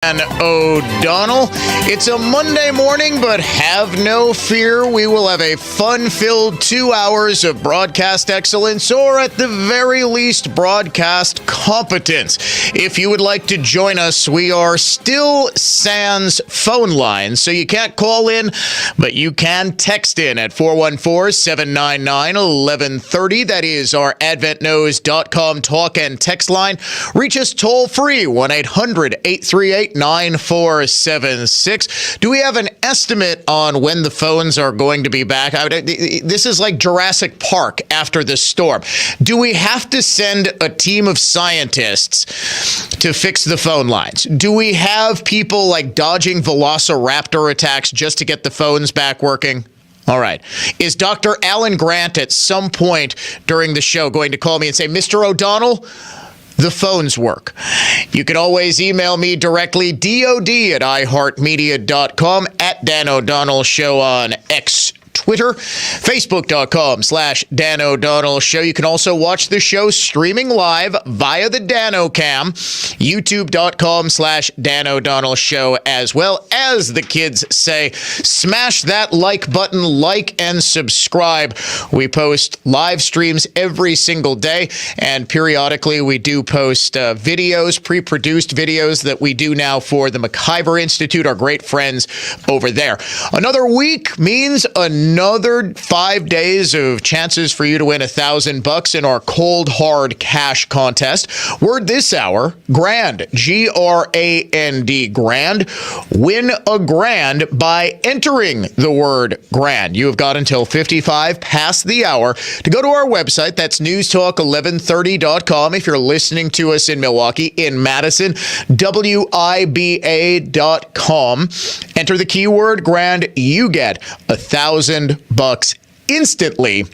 And O'Donnell. It's a Monday morning, but have no fear. We will have a fun-filled 2 hours of broadcast excellence, or at the very least, broadcast competence. If you would like to join us, we are still sans phone lines, so you can't call in, but you can text in at 414-799-1130. That is our adventknows.com talk and text line. Reach us toll-free, 1-800-838-9476. Do we have an estimate on when the phones are going to be back? This is like Jurassic Park after the storm. Do we have to send a team of scientists to fix the phone lines? Do we have people like dodging velociraptor attacks just to get the phones back working? All right. Is Dr. Alan Grant at some point during the show going to call me and say, Mr. O'Donnell, the phones work? You can always email me directly, dod@iheartmedia.com, at Dan O'Donnell Show on X, Twitter, Facebook.com/Dan O'Donnell Show. You can also watch the show streaming live via the DanoCam, YouTube.com/Dan O'Donnell Show, as well. As the kids say, smash that like button, like and subscribe. We post live streams every single day, and periodically we do post videos, pre-produced videos that we do now for the McIver Institute, our great friends over there. Another week means another 5 days of chances for you to win $1,000 in our cold hard cash contest. Word this hour: grand, G-R-A-N-D, grand. Win a grand by entering the word grand. You have got until 55 past the hour to go to our website. That's newstalk1130.com. If you're listening to us in Milwaukee, in Madison, WIBA.com. Enter the keyword grand. You get $1,000 instantly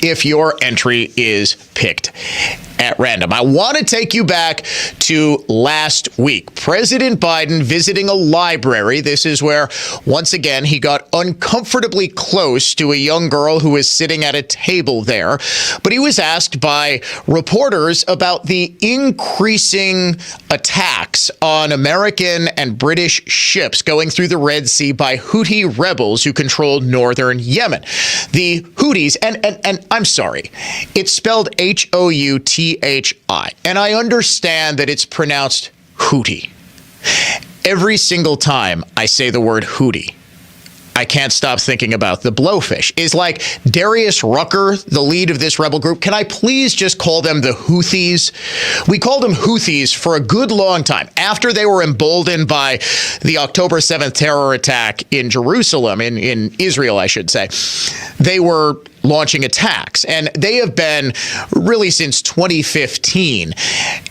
if your entry is picked at random. I want to take you back to last week. President Biden visiting a library. This is where, once again, he got uncomfortably close to a young girl who was sitting at a table there. But he was asked by reporters about the increasing attacks on American and British ships going through the Red Sea by Houthi rebels who controlled northern Yemen. The Houthis, and I'm sorry, it's spelled Houthi. And I understand that it's pronounced Houthi. Every single time I say the word Houthi, I can't stop thinking about the Blowfish. Is like Darius Rucker, the lead of this rebel group. Can I please just call them the Houthis? We called them Houthis for a good long time. After they were emboldened by the October 7th terror attack in Jerusalem, in Israel, I should say, they were launching attacks. And they have been, really since 2015,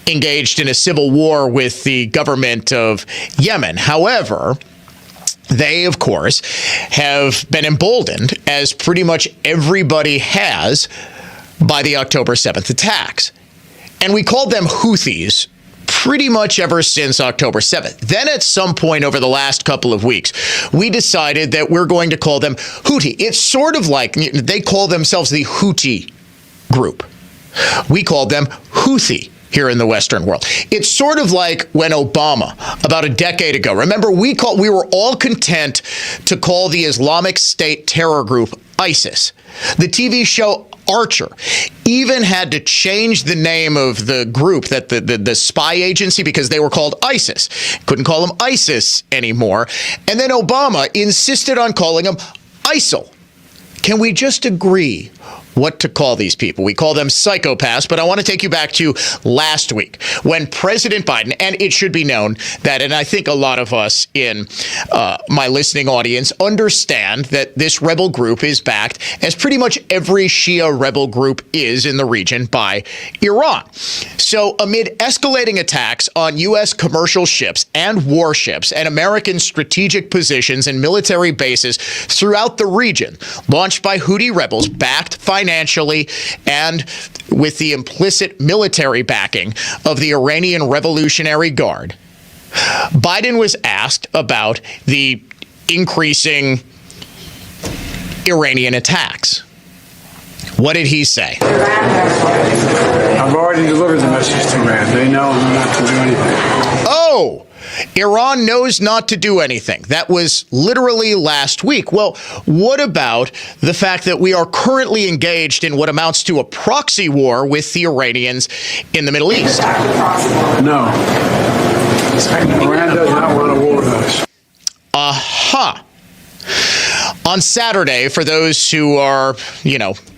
engaged in a civil war with the government of Yemen. However, they, of course, have been emboldened, as pretty much everybody has, by the October 7th attacks. And we called them Houthis pretty much ever since October 7th. Then at some point over the last couple of weeks, we decided that we're going to call them Houthi. It's sort of like they call themselves the Houthi group. We called them Houthi here in the Western world. It's sort of like when Obama, about a decade ago, remember, we were all content to call the Islamic State terror group ISIS. The TV show Archer even had to change the name of the group, that the spy agency, because they were called ISIS. Couldn't call them ISIS anymore. And then Obama insisted on calling them ISIL. Can we just agree what to call these people? We call them psychopaths, but I want to take you back to last week when President Biden, and it should be known that, and I think a lot of us in my listening audience understand that this rebel group is backed, as pretty much every Shia rebel group is in the region, by Iran. So amid escalating attacks on U.S. commercial ships and warships and American strategic positions and military bases throughout the region, launched by Houthi rebels, backed financially and with the implicit military backing of the Iranian Revolutionary Guard, Biden was asked about the increasing Iranian attacks. What did he say? I've already delivered the message to Iran. They know not to do anything. Oh, Iran knows not to do anything. That was literally last week. Well, what about the fact that we are currently engaged in what amounts to a proxy war with the Iranians in the Middle East? No. Iran does not want a war with us. Aha. On Saturday, for those who are,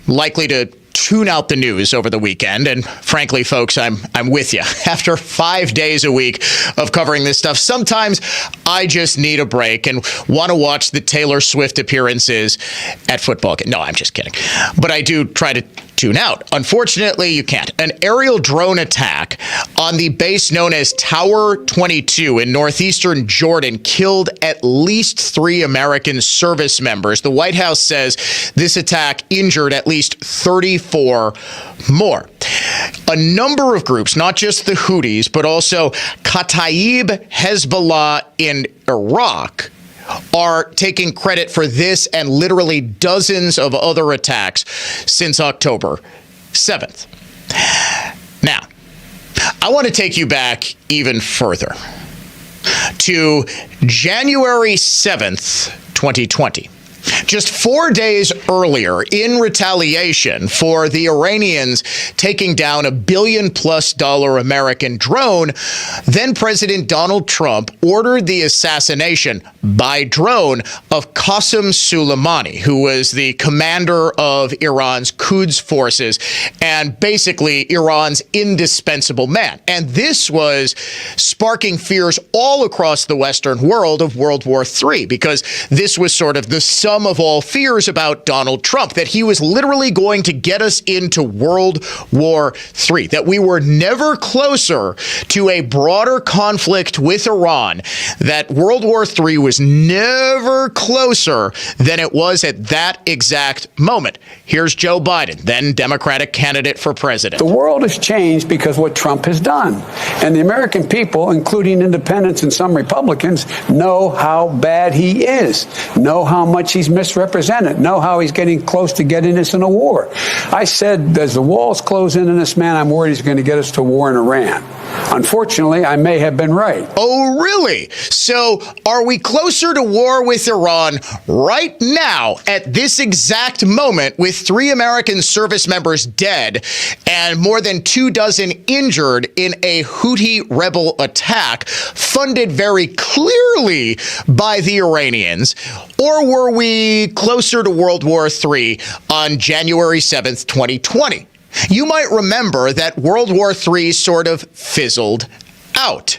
likely to tune out the news over the weekend, and frankly, folks, I'm with you. After 5 days a week of covering this stuff, sometimes I just need a break and want to watch the Taylor Swift appearances at football games. No, I'm just kidding. But I do try to tune out. Unfortunately, you can't. An aerial drone attack on the base known as Tower 22 in northeastern Jordan killed at least 3 American service members. The White House says this attack injured at least 34 more. A number of groups, not just the Houthis, but also Kataib Hezbollah in Iraq, are taking credit for this and literally dozens of other attacks since October 7th. Now, I want to take you back even further to January 7th, 2020. Just 4 days earlier, in retaliation for the Iranians taking down $1 billion+ American drone, then President Donald Trump ordered the assassination by drone of Qasem Soleimani, who was the commander of Iran's Quds forces and basically Iran's indispensable man. And this was sparking fears all across the Western world of World War III, because this was sort of the sum of all fears about Donald Trump, that he was literally going to get us into World War III, that we were never closer to a broader conflict with Iran, that World War III was never closer than it was at that exact moment. Here's Joe Biden, then Democratic candidate for president. The world has changed because what Trump has done. And the American people, including independents and some Republicans, know how bad he is, know how much he's misrepresented, know how he's getting close to getting us in a war. I said, as the walls close in on this man, I'm worried he's going to get us to war in Iran. Unfortunately, I may have been right. Oh, really? So are we closer to war with Iran right now at this exact moment, with 3 American service members dead and more than 24 injured in a Houthi rebel attack funded very clearly by the Iranians? Or were we closer to World War III on January 7th, 2020? You might remember that World War III sort of fizzled out.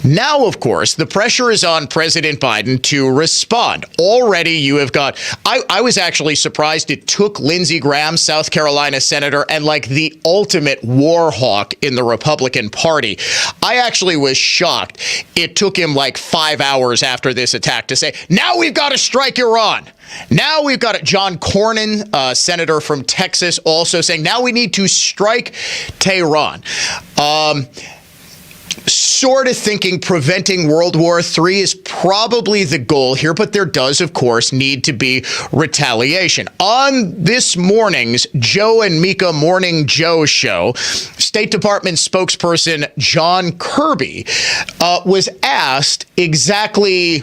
Now, of course, the pressure is on President Biden to respond. Already you have got, I was actually surprised it took Lindsey Graham, South Carolina senator, and like the ultimate war hawk in the Republican Party. I actually was shocked. It took him like 5 hours after this attack to say, now we've got to strike Iran. Now we've got John Cornyn, senator from Texas, also saying, now we need to strike Tehran. Sort of thinking preventing World War III is probably the goal here, but there does, of course, need to be retaliation. On this morning's Joe and Mika Morning Joe show, State Department spokesperson John Kirby was asked exactly,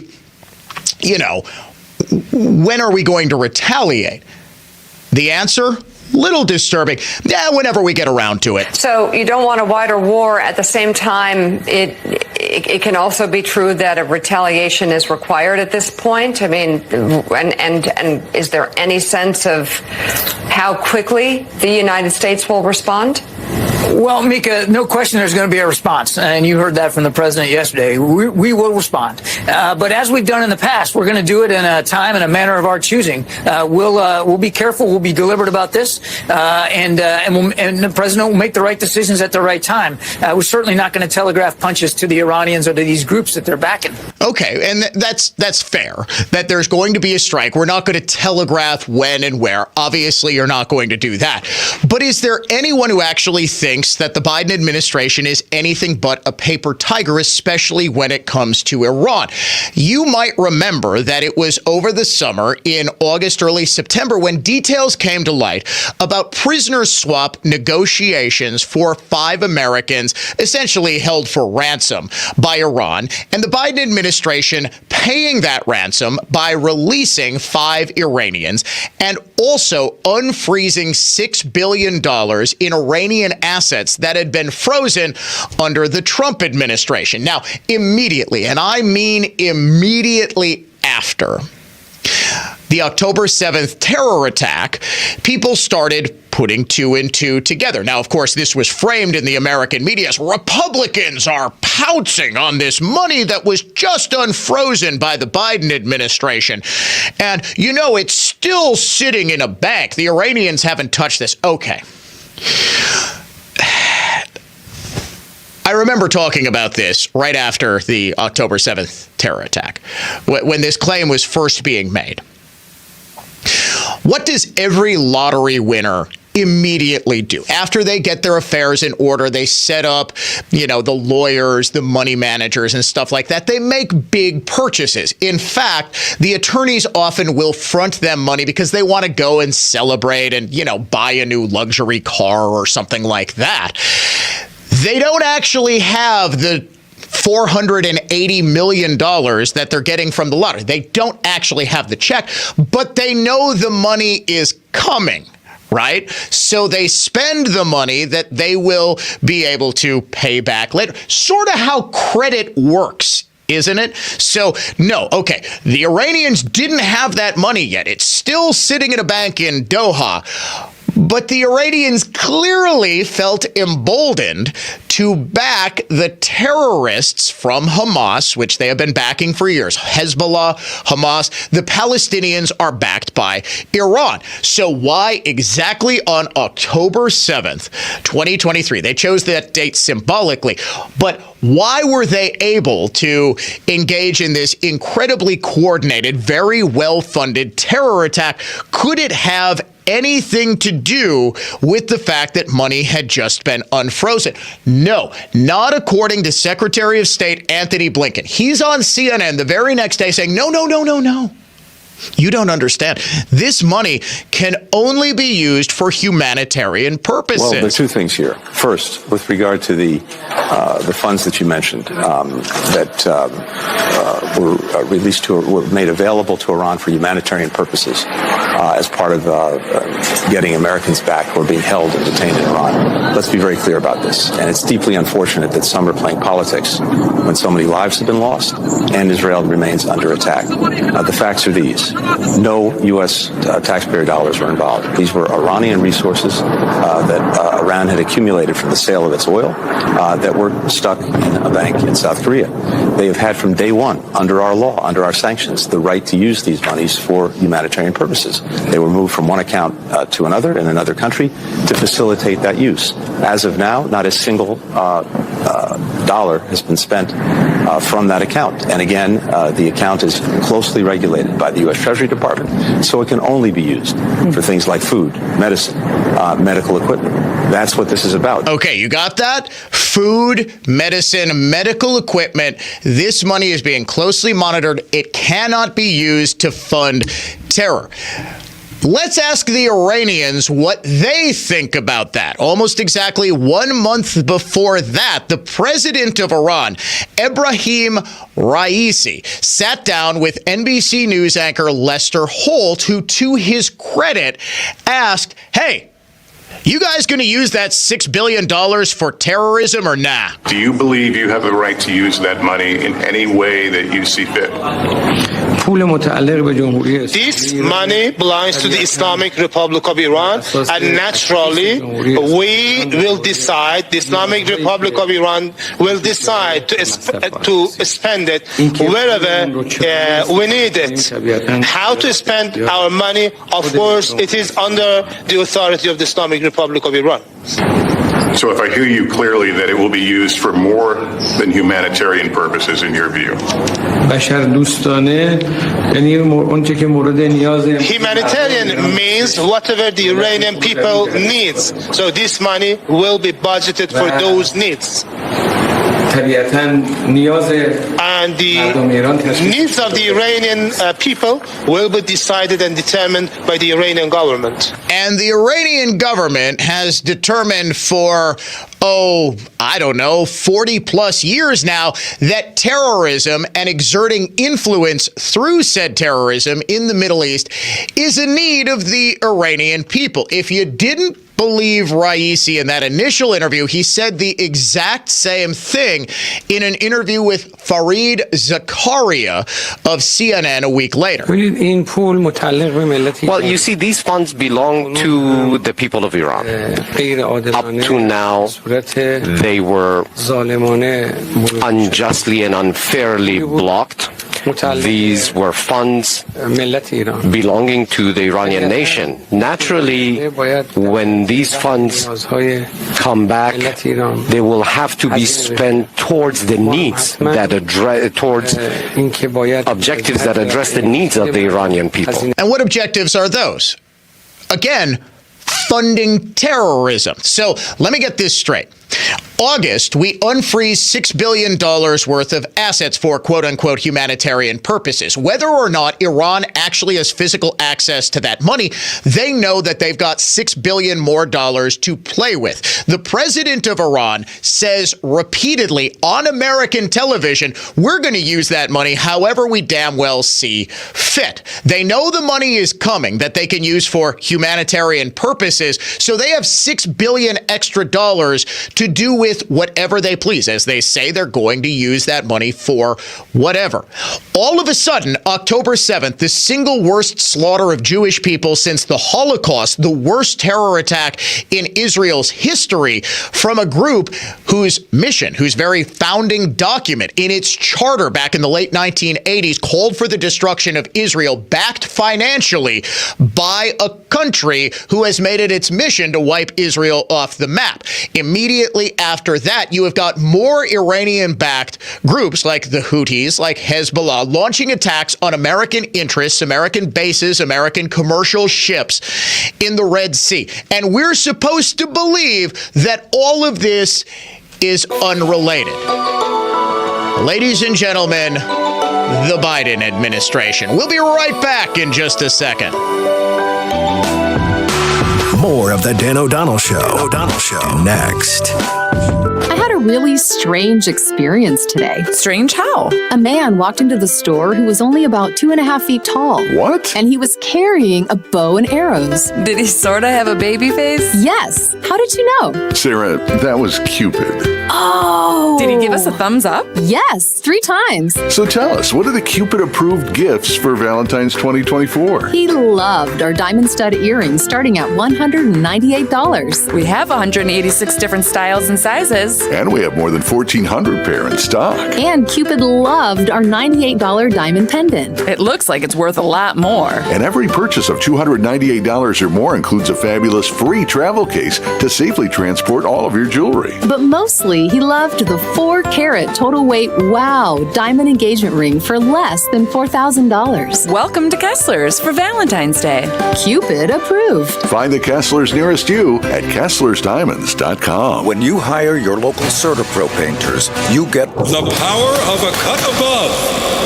when are we going to retaliate? The answer? Little disturbing. Yeah, whenever we get around to it. So you don't want a wider war. At the same time, it can also be true that a retaliation is required at this point. I mean, and is there any sense of how quickly the United States will respond? Well, Mika, no question there's going to be a response, and you heard that from the president yesterday. We will respond. But as we've done in the past, we're going to do it in a time and a manner of our choosing. We'll be careful. We'll be deliberate about this, and the president will make the right decisions at the right time. We're certainly not going to telegraph punches to the Iranians or to these groups that they're backing. Okay, and that's fair, that there's going to be a strike. We're not going to telegraph when and where. Obviously, you're not going to do that. But is there anyone who actually thinks thinks that the Biden administration is anything but a paper tiger, especially when it comes to Iran. You might remember that it was over the summer in August, early September, when details came to light about prisoner swap negotiations for 5 Americans essentially held for ransom by Iran, and the Biden administration paying that ransom by releasing 5 Iranians and also unfreezing $6 billion in Iranian assets that had been frozen under the Trump administration. Now, immediately, and I mean immediately after the October 7th terror attack, people started putting 2 and 2 together. Now, of course, this was framed in the American media as Republicans are pouncing on this money that was just unfrozen by the Biden administration. And, you know, it's still sitting in a bank. The Iranians haven't touched this. Okay. I remember talking about this right after the October 7th terror attack, when this claim was first being made. What does every lottery winner immediately do? After they get their affairs in order, they set up, the lawyers, the money managers and stuff like that. They make big purchases. In fact, the attorneys often will front them money because they want to go and celebrate and, buy a new luxury car or something like that. They don't actually have the $480 million that they're getting from the lottery. They don't actually have the check, but they know the money is coming, right? So they spend the money that they will be able to pay back later. Sort of how credit works, isn't it? So, no, okay, the Iranians didn't have that money yet. It's still sitting in a bank in Doha. But the Iranians clearly felt emboldened to back the terrorists from Hamas, which they have been backing for years. Hezbollah, Hamas, the Palestinians are backed by Iran. So why exactly on October 7th, 2023? They chose that date symbolically. But why were they able to engage in this incredibly coordinated, very well-funded terror attack? Could it have anything to do with the fact that money had just been unfrozen? No, not according to Secretary of State Anthony Blinken. He's on CNN the very next day saying, no. You don't understand. This money can only be used for humanitarian purposes. Well, there are 2 things here. First, with regard to the funds that you mentioned that were released were made available to Iran for humanitarian purposes as part of getting Americans back who are being held and detained in Iran. Let's be very clear about this. And it's deeply unfortunate that some are playing politics when so many lives have been lost and Israel remains under attack. The facts are these. No U.S. taxpayer dollars were involved. These were Iranian resources that Iran had accumulated from the sale of its oil that were stuck in a bank in South Korea. They have had from day one, under our law, under our sanctions, the right to use these monies for humanitarian purposes. They were moved from one account to another in another country to facilitate that use. As of now, not a single dollar has been spent from that account. And again, the account is closely regulated by the U.S. Treasury Department, so it can only be used for things like food, medicine, medical equipment. That's what this is about. Okay, you got that? Food, medicine, medical equipment. This money is being closely monitored. It cannot be used to fund terror. Let's ask the Iranians what they think about that. Almost exactly 1 month before that, the president of Iran, Ebrahim Raisi, sat down with NBC News anchor Lester Holt, who, to his credit, asked, hey, you guys going to use that $6 billion for terrorism or nah? Do you believe you have the right to use that money in any way that you see fit? This money belongs to the Islamic Republic of Iran, and naturally, we will decide, the Islamic Republic of Iran will decide to spend it wherever we need it. How to spend our money, of course, it is under the authority of the Islamic Republic of Iran. So if I hear you clearly, that it will be used for more than humanitarian purposes in your view. Humanitarian means whatever the Iranian people needs. So this money will be budgeted for those needs. And the needs of the Iranian people will be decided and determined by the Iranian government. And the Iranian government has determined for, 40 plus years now, that terrorism and exerting influence through said terrorism in the Middle East is a need of the Iranian people. If you didn't believe Raisi in that initial interview, he said the exact same thing in an interview with Fareed Zakaria of CNN a week later. Well, you see, these funds belong to the people of Iran. Up to now, they were unjustly and unfairly blocked. These were funds belonging to the Iranian nation. Naturally, when these funds come back, they will have to be spent towards the needs that towards objectives that address the needs of the Iranian people. And what objectives are those? Again, funding terrorism. So let me get this straight. August, we unfreeze $6 billion worth of assets for quote-unquote humanitarian purposes. Whether or not Iran actually has physical access to that money, they know that they've got $6 billion more to play with. The president of Iran says repeatedly on American television, we're going to use that money however we damn well see fit. They know the money is coming that they can use for humanitarian purposes, so they have $6 billion extra dollars to do with whatever they please. As they say, they're going to use that money for whatever. All of a sudden, October 7th, the single worst slaughter of Jewish people since the Holocaust, the worst terror attack in Israel's history, from a group whose mission, whose very founding document in its charter back in the late 1980s called for the destruction of Israel, backed financially by a country who has made it its mission to wipe Israel off the map. Immediately after that, you have got more Iranian-backed groups like the Houthis, like Hezbollah, launching attacks on American interests, American bases, American commercial ships in the Red Sea. And we're supposed to believe that all of this is unrelated. Ladies and gentlemen, the Biden administration. We'll be right back in just a second. More of the Dan O'Donnell Show. Next. I had a really strange experience today. Strange how? A man walked into the store who was only about 2.5 feet tall. What? And he was carrying a bow and arrows. Did he sort of have a baby face? Yes. How did you know? Sarah, that was Cupid. Oh. Did he give us a thumbs up? Yes, 3 times. So tell us, what are the Cupid-approved gifts for Valentine's 2024? He loved our diamond stud earrings starting at $198. We have 186 different styles and sizes. And we have more than 1,400 pair in stock. And Cupid loved our $98 diamond pendant. It looks like it's worth a lot more. And every purchase of $298 or more includes a fabulous free travel case to safely transport all of your jewelry. But mostly, he loved the 4-carat total weight wow diamond engagement ring for less than $4,000. Welcome to Kessler's for Valentine's Day. Cupid approved. Find the Kesslers nearest you at KesslersDiamonds.com. When you hire your local CertaPro painters, you get the power of a cut above.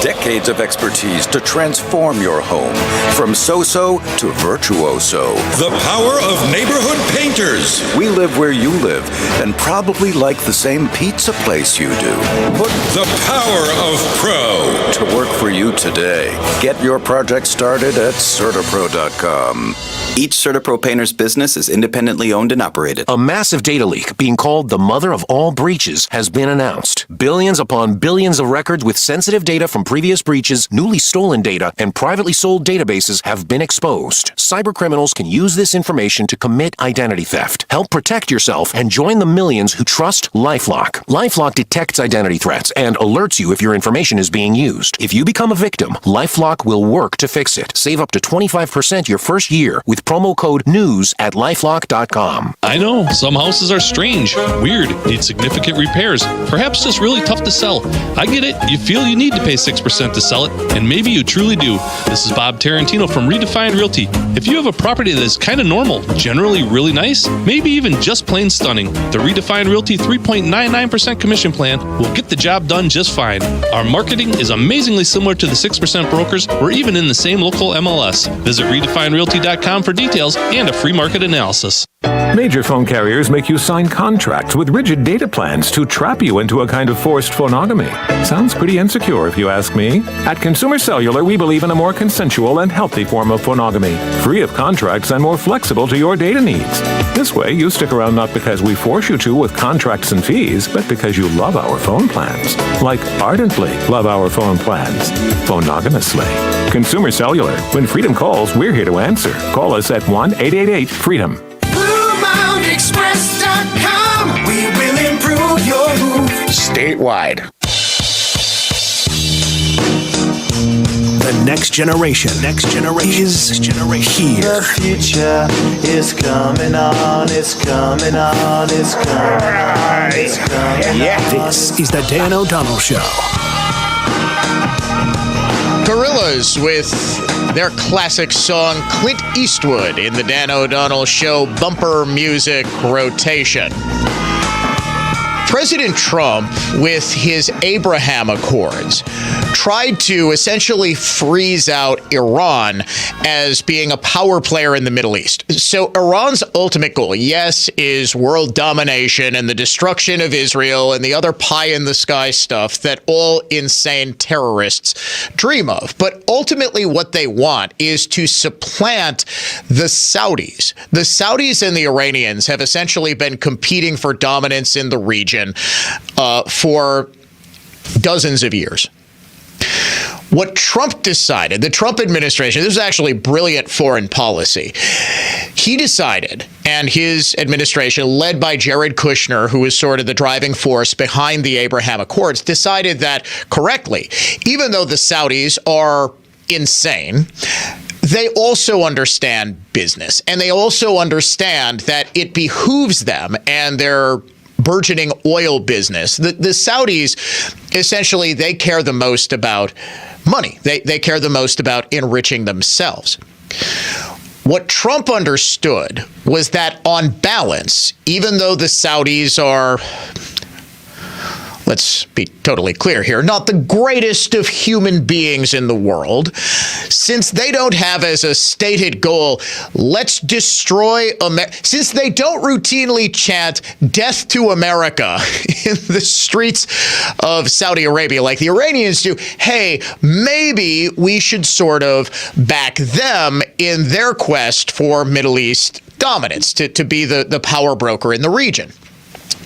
Decades of expertise to transform your home from so-so to virtuoso. The power of neighborhood painters. We live where you live and probably like the same pizza place you do. Put the power of pro to work for you today. Get your project started at CertaPro.com. Each CertaPro painter's business is independently owned and operated. A massive data leak, being called the mother of all breaches, has been announced. Billions upon billions of records with sensitive data from previous previous breaches, newly stolen data, and privately sold databases have been exposed. Cybercriminals can use this information to commit identity theft. Help protect yourself and join the millions who trust LifeLock. LifeLock detects identity threats and alerts you if your information is being used. If you become a victim, LifeLock will work to fix it. Save up to 25% your first year with promo code NEWS at LifeLock.com. I know, some houses are strange, weird, need significant repairs, perhaps just really tough to sell. I get it. You feel you need to pay 6% to sell it, and maybe you truly do. This is Bob Tarantino from Redefined Realty. If you have a property that is kind of normal, generally really nice, maybe even just plain stunning, the Redefined Realty 3.99% commission plan will get the job done just fine. Our marketing is amazingly similar to the 6% brokers. We're even in the same local MLS. Visit redefinedrealty.com for details and a free market analysis. Major phone carriers make you sign contracts with rigid data plans to trap you into a kind of forced phonogamy. Sounds pretty insecure if you ask me. At Consumer Cellular, we believe in a more consensual and healthy form of phonogamy, free of contracts and more flexible to your data needs. This way, you stick around not because we force you to with contracts and fees, but because you love our phone plans. Like ardently love our phone plans. Phonogamously. Consumer Cellular. When freedom calls, we're here to answer. Call us at 1-888-FREEDOM. BlueMountainExpress.com. We will improve your move. Statewide. The next generation is here. The future is coming on. It's coming on. It's coming on. It's coming on. This is the Dan O'Donnell Show. Gorillaz with their classic song Clint Eastwood in the Dan O'Donnell Show bumper music rotation. President Trump, with his Abraham Accords, tried to essentially freeze out Iran as being a power player in the Middle East. So Iran's ultimate goal, yes, is world domination and the destruction of Israel and the other pie-in-the-sky stuff that all insane terrorists dream of. But ultimately what they want is to supplant the Saudis. The Saudis and the Iranians have essentially been competing for dominance in the region for dozens of years. What Trump decided, the Trump administration, this was actually brilliant foreign policy. He decided, and his administration, led by Jared Kushner, who was sort of the driving force behind the Abraham Accords, decided that correctly, even though the Saudis are insane, they also understand business, and they also understand that it behooves them and their burgeoning oil business. The Saudis, essentially, they care the most about money. They care the most about enriching themselves. What Trump understood was that on balance, even though the Saudis are, let's be totally clear here, not the greatest of human beings in the world, since they don't have as a stated goal, let's destroy America, since they don't routinely chant death to America in the streets of Saudi Arabia like the Iranians do, hey, maybe we should sort of back them in their quest for Middle East dominance, to be the power broker in the region.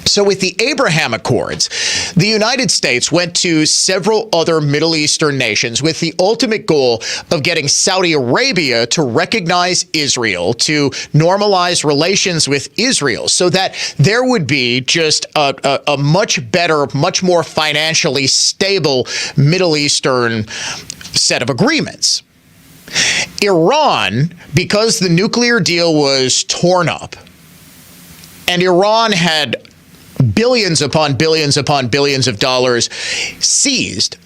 So with the Abraham Accords, the United States went to several other Middle Eastern nations with the ultimate goal of getting Saudi Arabia to recognize Israel, to normalize relations with Israel, so that there would be just a much better, much more financially stable Middle Eastern set of agreements. Iran, because the nuclear deal was torn up, and Iran had billions upon billions upon billions of dollars seized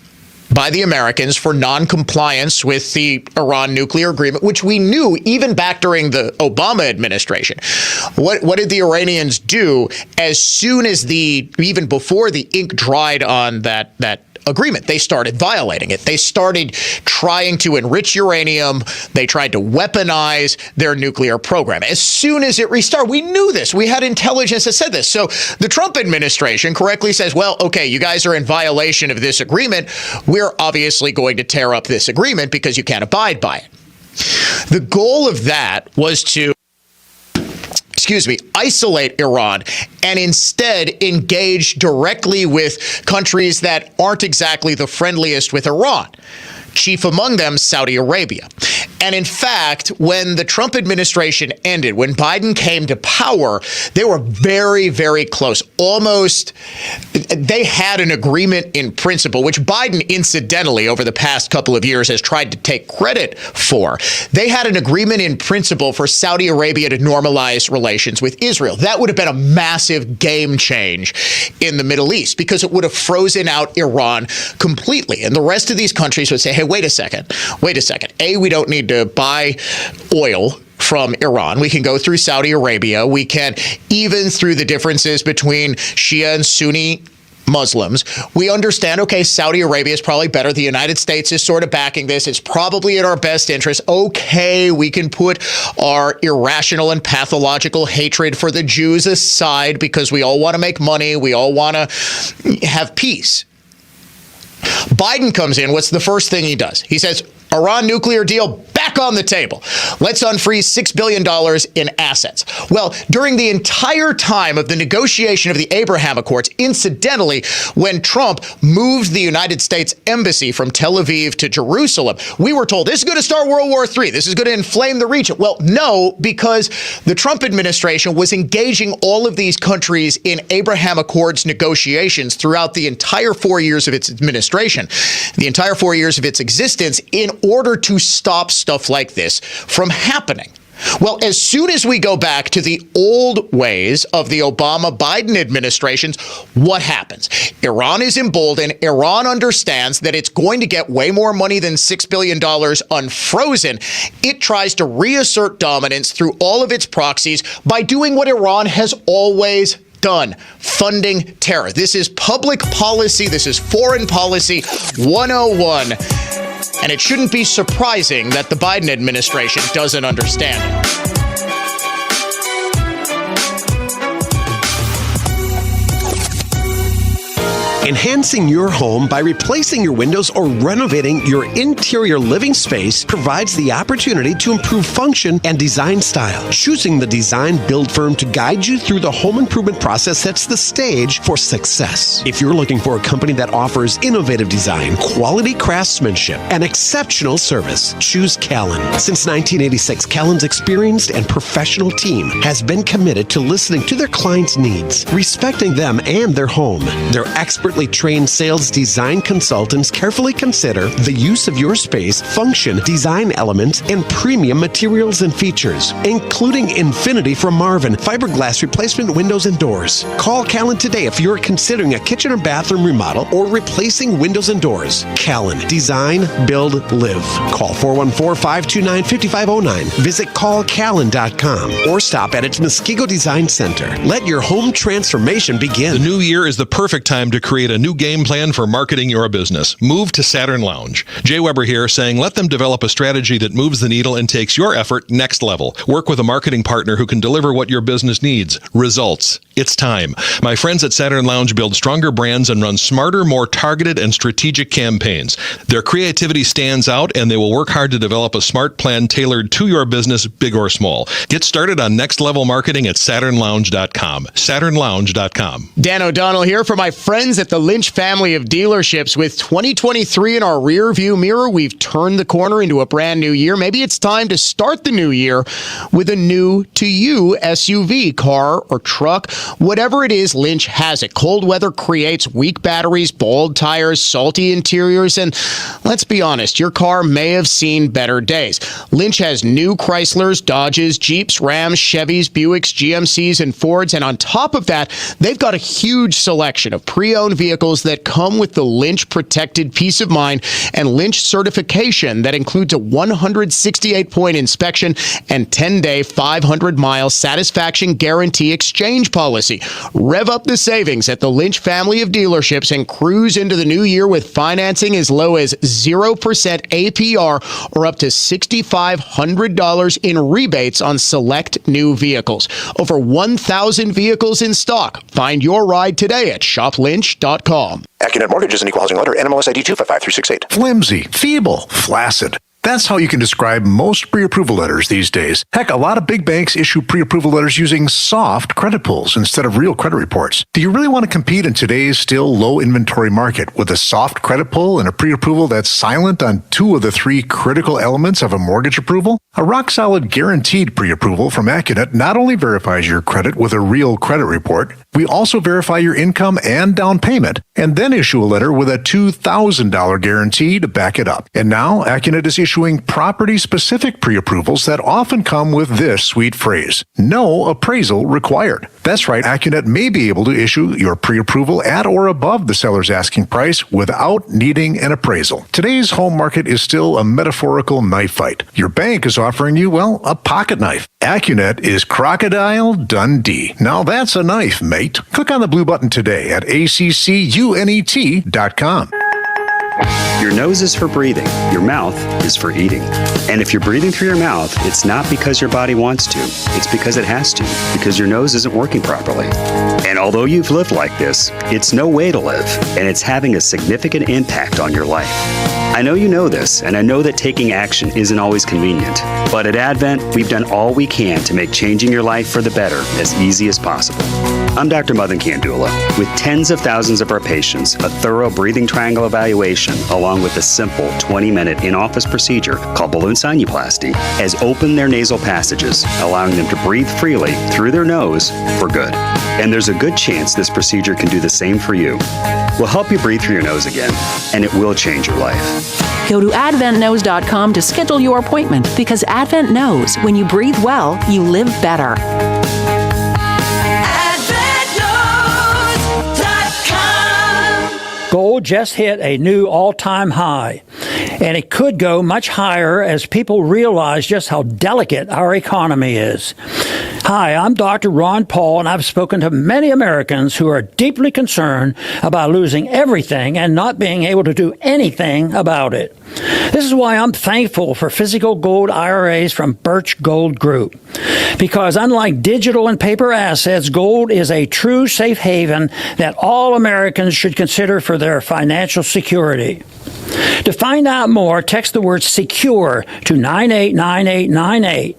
by the Americans for non-compliance with the Iran nuclear agreement, which we knew even back during the Obama administration. What did the Iranians do as soon as even before the ink dried on that agreement? They started violating it. They started trying to enrich uranium. They tried to weaponize their nuclear program. As soon as it restarted, we knew this. We had intelligence that said this. So the Trump administration correctly says, well, okay, you guys are in violation of this agreement. We're obviously going to tear up this agreement because you can't abide by it. The goal of that was to isolate Iran and instead engage directly with countries that aren't exactly the friendliest with Iran. Chief among them, Saudi Arabia. And in fact, when the Trump administration ended, when Biden came to power, they were very, very close. Almost, they had an agreement in principle, which Biden, incidentally, over the past couple of years has tried to take credit for. They had an agreement in principle for Saudi Arabia to normalize relations with Israel. That would have been a massive game change in the Middle East because it would have frozen out Iran completely. And the rest of these countries would say, hey, wait a second. A, we don't need to buy oil from Iran. We can go through Saudi Arabia. We can, even through the differences between Shia and Sunni Muslims, we understand, okay, Saudi Arabia is probably better. The United States is sort of backing this. It's probably in our best interest. Okay, we can put our irrational and pathological hatred for the Jews aside because we all want to make money. We all want to have peace. Biden comes in. What's the first thing he does? He says, Iran nuclear deal back on the table. Let's unfreeze $6 billion in assets. Well, during the entire time of the negotiation of the Abraham Accords, incidentally, when Trump moved the United States embassy from Tel Aviv to Jerusalem, we were told this is going to start World War III. This is going to inflame the region. Well, no, because the Trump administration was engaging all of these countries in Abraham Accords negotiations throughout the entire 4 years of its administration, the entire 4 years of its existence, in order to stop stuff like this from happening. Well, as soon as we go back to the old ways of the Obama-Biden administrations, what happens? Iran is emboldened. Iran understands that it's going to get way more money than $6 billion unfrozen. It tries to reassert dominance through all of its proxies by doing what Iran has always done, funding terror. This is public policy. This is foreign policy 101. And it shouldn't be surprising that the Biden administration doesn't understand it. Enhancing your home by replacing your windows or renovating your interior living space provides the opportunity to improve function and design style. Choosing the design build firm to guide you through the home improvement process sets the stage for success. If you're looking for a company that offers innovative design, quality craftsmanship, and exceptional service, choose Callan. Since 1986, Callan's experienced and professional team has been committed to listening to their clients' needs, respecting them and their home. Their expertly trained sales design consultants carefully consider the use of your space, function, design elements, and premium materials and features, including Infinity from Marvin, fiberglass replacement windows and doors. Call Callan today if you're considering a kitchen or bathroom remodel or replacing windows and doors. Callan. Design, build, live. Call 414-529-5509. Visit callcallan.com or stop at its Muskego Design Center. Let your home transformation begin. The new year is the perfect time to create a new game plan for marketing your business. Move to Saturn Lounge. Jay Weber here saying let them develop a strategy that moves the needle and takes your effort next level. Work with a marketing partner who can deliver what your business needs. Results. It's time. My friends at Saturn Lounge build stronger brands and run smarter, more targeted and strategic campaigns. Their creativity stands out and they will work hard to develop a smart plan tailored to your business, big or small. Get started on next level marketing at SaturnLounge.com. SaturnLounge.com. Dan O'Donnell here for my friends at the Lynch family of dealerships. With 2023 in our rear view mirror, we've turned the corner into a brand new year. Maybe it's time to start the new year with a new to you SUV, car or truck. Whatever it is, Lynch has it. Cold weather creates weak batteries, bald tires, salty interiors, and let's be honest, your car may have seen better days. Lynch has new Chryslers, Dodges, Jeeps, Rams, Chevys, Buicks, GMCs, and Fords, and on top of that, they've got a huge selection of pre-owned vehicles that come with the Lynch Protected Peace of Mind and Lynch certification that includes a 168-point inspection and 10-day, 500-mile satisfaction guarantee exchange policy. Rev up the savings at the Lynch family of dealerships and cruise into the new year with financing as low as 0% APR or up to $6,500 in rebates on select new vehicles. Over 1,000 vehicles in stock. Find your ride today at shoplynch.com. AccuNet Mortgage is an equal housing lender. NMLS ID 255368. Flimsy, feeble, flaccid. That's how you can describe most pre-approval letters these days. Heck, a lot of big banks issue pre-approval letters using soft credit pulls instead of real credit reports. Do you really want to compete in today's still low inventory market with a soft credit pull and a pre-approval that's silent on 2 of the 3 critical elements of a mortgage approval? A rock-solid guaranteed pre-approval from Accunet not only verifies your credit with a real credit report, we also verify your income and down payment, and then issue a letter with a $2,000 guarantee to back it up. And now, Accunet is issuing property-specific pre-approvals that often come with this sweet phrase: no appraisal required. That's right, Accunet may be able to issue your pre-approval at or above the seller's asking price without needing an appraisal. Today's home market is still a metaphorical knife fight. Your bank is offering you, well, a pocket knife. Accunet is Crocodile Dundee. Now that's a knife, mate. Click on the blue button today at accunet.com. Your nose is for breathing. Your mouth is for eating. And if you're breathing through your mouth, it's not because your body wants to. It's because it has to, because your nose isn't working properly. And although you've lived like this, it's no way to live, and it's having a significant impact on your life. I know you know this, and I know that taking action isn't always convenient. But at Advent, we've done all we can to make changing your life for the better as easy as possible. I'm Dr. Madan Kandula. With tens of thousands of our patients, a thorough breathing triangle evaluation, along with a simple 20-minute in-office procedure called balloon sinuplasty, has opened their nasal passages, allowing them to breathe freely through their nose for good. And there's a good chance this procedure can do the same for you. We'll help you breathe through your nose again, and it will change your life. Go to adventknows.com to schedule your appointment, because Advent knows when you breathe well, you live better. Gold just hit a new all-time high, and it could go much higher as people realize just how delicate our economy is. Hi, I'm Dr. Ron Paul, and I've spoken to many Americans who are deeply concerned about losing everything and not being able to do anything about it. This is why I'm thankful for physical gold IRAs from Birch Gold Group. Because unlike digital and paper assets, gold is a true safe haven that all Americans should consider for their financial security. To find out more, text the word SECURE to 989898.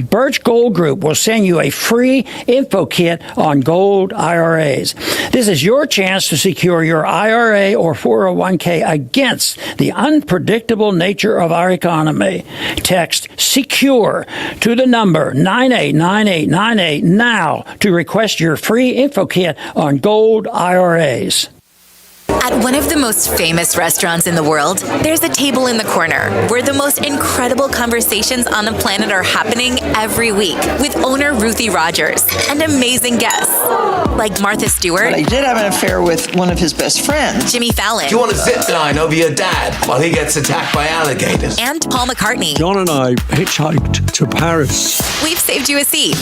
Birch Gold Group will send you a free info kit on gold IRAs. This is your chance to secure your IRA or 401k against the unpredictable nature of our economy. Text SECURE to the number 989898 now to request your free info kit on gold IRAs. At one of the most famous restaurants in the world, there's a table in the corner where the most incredible conversations on the planet are happening every week with owner Ruthie Rogers and amazing guests like Martha Stewart. But I did have an affair with one of his best friends. Jimmy Fallon. Do you want a zip line over your dad while he gets attacked by alligators? And Paul McCartney. John and I hitchhiked to Paris. We've saved you a seat.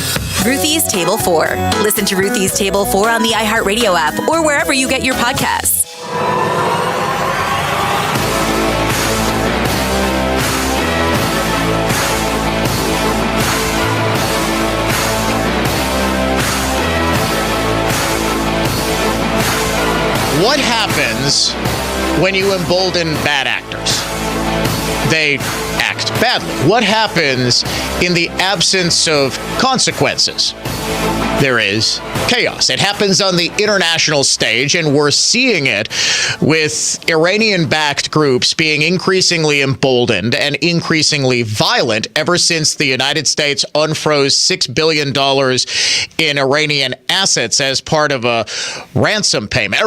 Ruthie's Table 4. Listen to Ruthie's Table 4 on the iHeartRadio app or wherever you get your podcasts. What happens when you embolden bad actors? They act badly. What happens in the absence of consequences? There is chaos. It happens on the international stage, and we're seeing it with Iranian-backed groups being increasingly emboldened and increasingly violent ever since the United States unfroze $6 billion in Iranian assets as part of a ransom payment.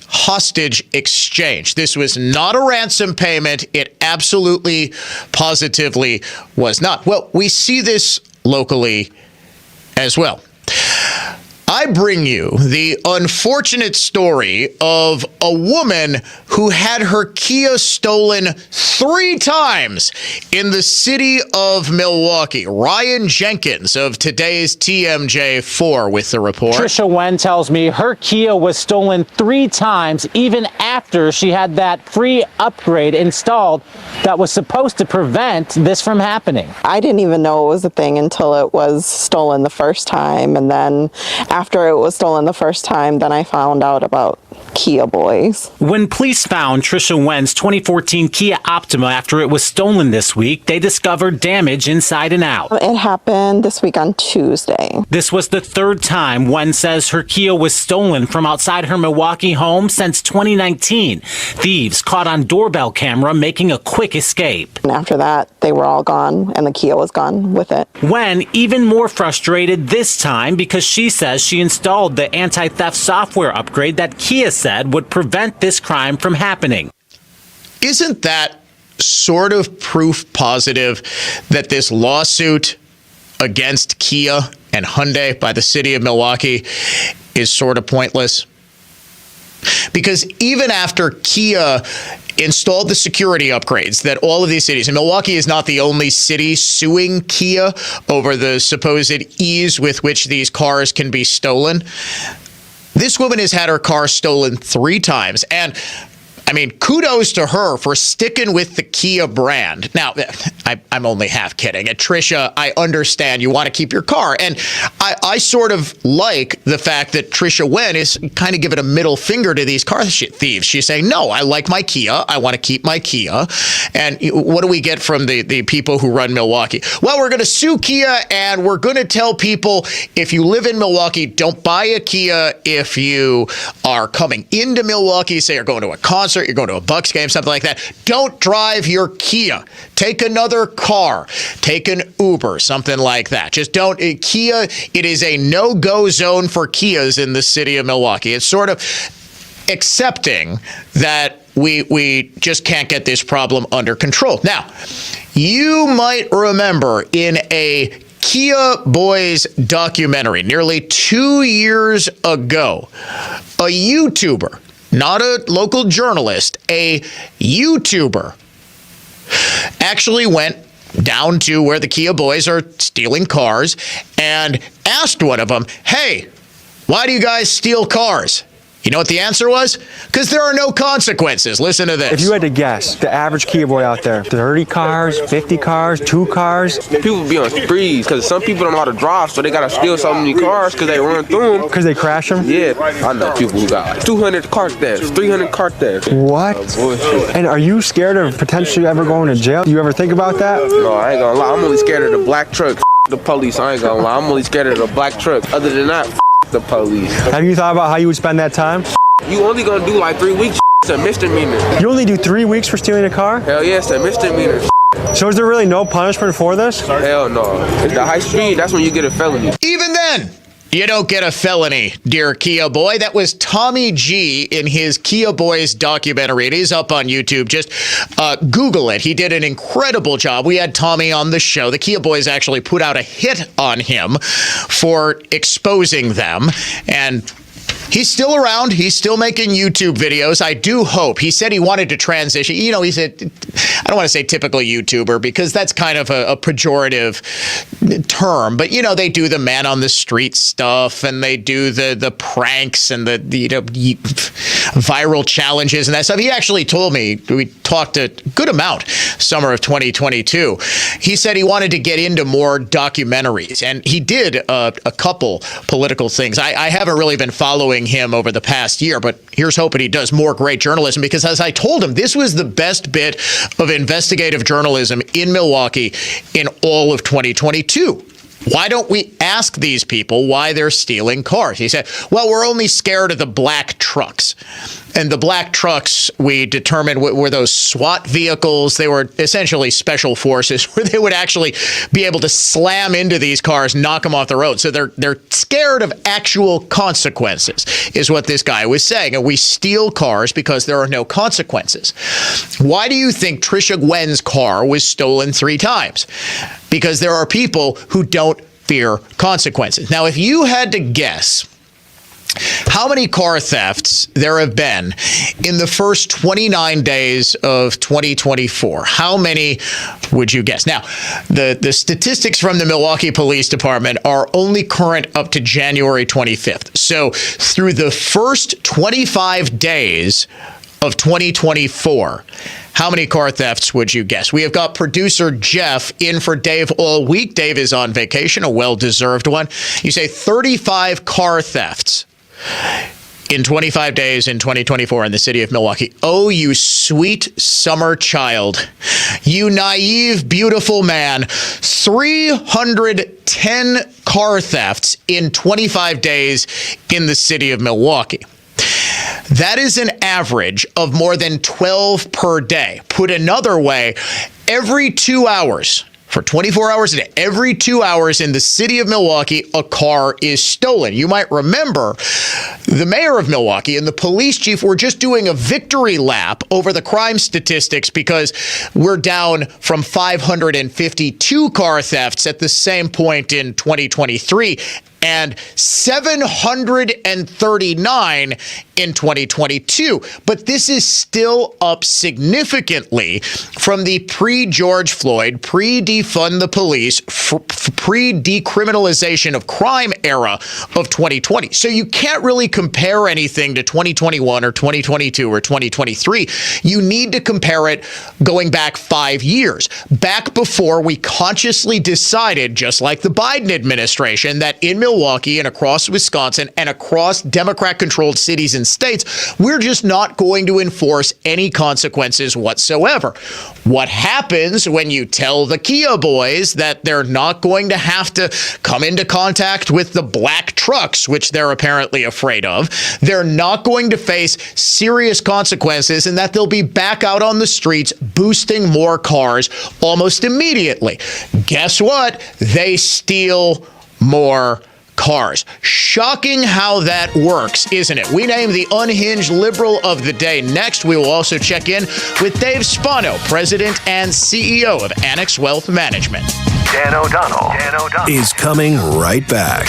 Hostage exchange. This was not a ransom payment. It absolutely, positively was not. Well, we see this locally as well. I bring you the unfortunate story of a woman who had her Kia stolen 3 times in the city of Milwaukee. Ryan Jenkins of today's TMJ4 with the report. Trisha Wen tells me her Kia was stolen 3 times, even after she had that free upgrade installed that was supposed to prevent this from happening. I didn't even know it was a thing until it was stolen the first time, and then after it was stolen the first time, then I found out about Kia Boys. When police found Trisha Wen's 2014 Kia Optima after it was stolen this week, they discovered damage inside and out. It happened this week on Tuesday. This was the third time Wen says her Kia was stolen from outside her Milwaukee home since 2019. Thieves caught on doorbell camera making a quick escape. And after that, they were all gone, and the Kia was gone with it. Wen even more frustrated this time because she says she installed the anti-theft software upgrade that Kia said would prevent this crime from happening. Isn't that sort of proof positive that this lawsuit against Kia and Hyundai by the city of Milwaukee is sort of pointless? Because even after Kia installed the security upgrades that all of these cities, and Milwaukee is not the only city suing Kia over the supposed ease with which these cars can be stolen, this woman has had her car stolen 3 times. And I mean, kudos to her for sticking with the Kia brand. Now, I'm only half kidding. And Trisha, I understand you want to keep your car. And I sort of like the fact that Trisha Wen is kind of giving a middle finger to these car thieves. She's saying, no, I like my Kia. I want to keep my Kia. And what do we get from the people who run Milwaukee? Well, we're going to sue Kia, and we're going to tell people, if you live in Milwaukee, don't buy a Kia. If you are coming into Milwaukee, say you're going to a concert, you're going to a Bucks game, something like that, don't drive your Kia. Take another car. Take an Uber, something like that. Just don't. Kia, it is a no-go zone for Kias in the city of Milwaukee. It's sort of accepting that we just can't get this problem under control. Now, you might remember in a Kia Boys documentary nearly 2 years ago, a YouTuber, not a local journalist, a YouTuber, actually went down to where the Kia Boys are stealing cars and asked one of them, hey, why do you guys steal cars? You know what the answer was? Because there are no consequences. Listen to this. If you had to guess, the average Kia boy out there, 30 cars, 50 cars, 2 cars? People be on sprees because some people don't know how to drive, so they got to steal so many cars because they run through them. Because they crash them? Yeah. I know people who got like 200 car thefts, 300 car thefts. What? And are you scared of potentially ever going to jail? Do you ever think about that? No, I ain't gonna lie. I'm only scared of the black truck. The police, I ain't gonna lie. I'm only scared of the black truck. Other than that, the police. Have you thought about how you would spend that time? You only gonna do like 3 weeks. It's a misdemeanor. You only do 3 weeks for stealing a car? Hell yeah, it's a misdemeanor. So is there really no punishment for this? Hell no. It's the high speed. That's when you get a felony. Even then, you don't get a felony, dear Kia Boy. That was Tommy G in his Kia Boys documentary. It is up on YouTube. Just Google it. He did an incredible job. We had Tommy on the show. The Kia Boys actually put out a hit on him for exposing them. And he's still around. He's still making YouTube videos. I do hope. He said he wanted to transition. You know, he said, I don't want to say typical YouTuber because that's kind of a pejorative term. But, you know, they do the man on the street stuff and they do the pranks and the viral challenges and that stuff. He actually told me, we talked a good amount summer of 2022. He said he wanted to get into more documentaries. And he did a couple political things. I haven't really been following him over the past year, but here's hoping he does more great journalism because, as I told him, this was the best bit of investigative journalism in Milwaukee in all of 2022. Why don't we ask these people why they're stealing cars? He said, well, we're only scared of the black trucks. And the black trucks, we determined, were those SWAT vehicles. They were essentially special forces where they would actually be able to slam into these cars, knock them off the road. So they're scared of actual consequences, is what this guy was saying. And we steal cars because there are no consequences. Why do you think Trisha Wen's car was stolen 3 times? Because there are people who don't fear consequences. Now, if you had to guess how many car thefts there have been in the first 29 days of 2024, how many would you guess? Now, the statistics from the Milwaukee Police Department are only current up to January 25th. So through the first 25 days of 2024. How many car thefts would you guess? We have got producer Jeff in for Dave all week. Dave is on vacation, a well-deserved one. You say 35 car thefts in 25 days in 2024 in the city of Milwaukee. Oh, you sweet summer child. You naive, beautiful man. 310 car thefts in 25 days in the city of Milwaukee. That is an average of more than 12 per day. Put another way, every 2 hours, for 24 hours a day, every 2 hours in the city of Milwaukee, a car is stolen. You might remember the mayor of Milwaukee and the police chief were just doing a victory lap over the crime statistics because we're down from 552 car thefts at the same point in 2023 and 739 in 2022. But this is still up significantly from the pre-George Floyd, pre-defund the police, pre-decriminalization of crime era of 2020. So you can't really compare anything to 2021 or 2022 or 2023. You need to compare it going back 5 years, back before we consciously decided, just like the Biden administration, that in Milwaukee and across Wisconsin and across Democrat-controlled cities and states, we're just not going to enforce any consequences whatsoever. What happens when you tell the Kia boys that they're not going to have to come into contact with the black trucks, which they're apparently afraid of? They're not going to face serious consequences and that they'll be back out on the streets boosting more cars almost immediately. Guess what? They steal more cars. Shocking how that works, isn't it? We name the unhinged liberal of the day next. We will also check in with Dave Spano, president and CEO of Annex Wealth Management. Dan O'Donnell is coming right back.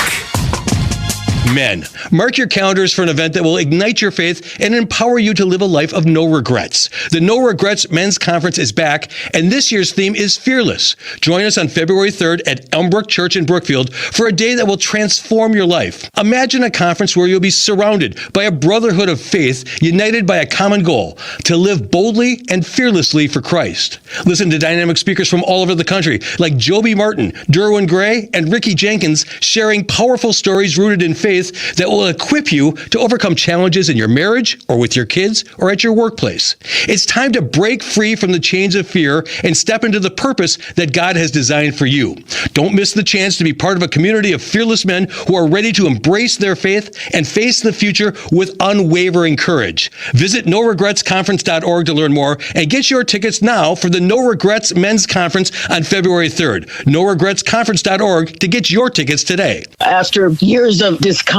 Men, mark your calendars for an event that will ignite your faith and empower you to live a life of no regrets. The No Regrets Men's Conference is back, and this year's theme is Fearless. Join us on February 3rd at Elmbrook Church in Brookfield for a day that will transform your life. Imagine a conference where you'll be surrounded by a brotherhood of faith, united by a common goal, to live boldly and fearlessly for Christ. Listen to dynamic speakers from all over the country, like Joby Martin, Derwin Gray, and Ricky Jenkins, sharing powerful stories rooted in faith that will equip you to overcome challenges in your marriage or with your kids or at your workplace. It's time to break free from the chains of fear and step into the purpose that God has designed for you. Don't miss the chance to be part of a community of fearless men who are ready to embrace their faith and face the future with unwavering courage. Visit noregretsconference.org to learn more and get your tickets now for the No Regrets Men's Conference on February 3rd. noregretsconference.org to get your tickets today. After years of discomfort,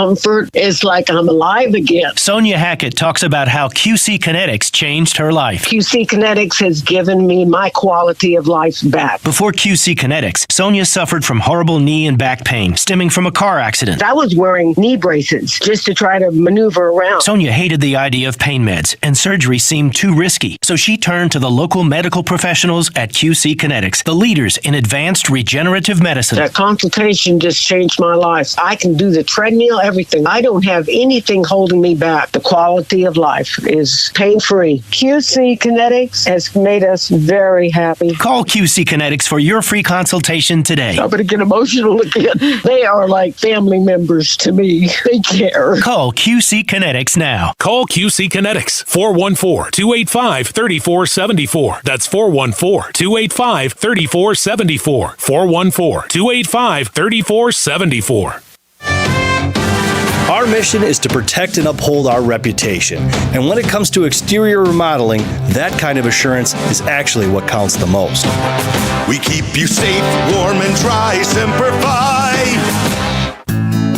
it's like I'm alive again. Sonia Hackett talks about how QC Kinetics changed her life. QC Kinetics has given me my quality of life back. Before QC Kinetics, Sonia suffered from horrible knee and back pain stemming from a car accident. I was wearing knee braces just to try to maneuver around. Sonia hated the idea of pain meds, and surgery seemed too risky, so she turned to the local medical professionals at QC Kinetics, the leaders in advanced regenerative medicine. That consultation just changed my life. I can do the treadmill, everything. I don't have anything holding me back. The quality of life is pain-free. QC Kinetics has made us very happy. Call QC Kinetics for your free consultation today. I'm going to get emotional again. They are like family members to me. They care. Call QC Kinetics now. Call QC Kinetics, 414-285-3474. That's 414-285-3474. 414-285-3474. Our mission is to protect and uphold our reputation. And when it comes to exterior remodeling, that kind of assurance is actually what counts the most. We keep you safe, warm, and dry, Semper Fi.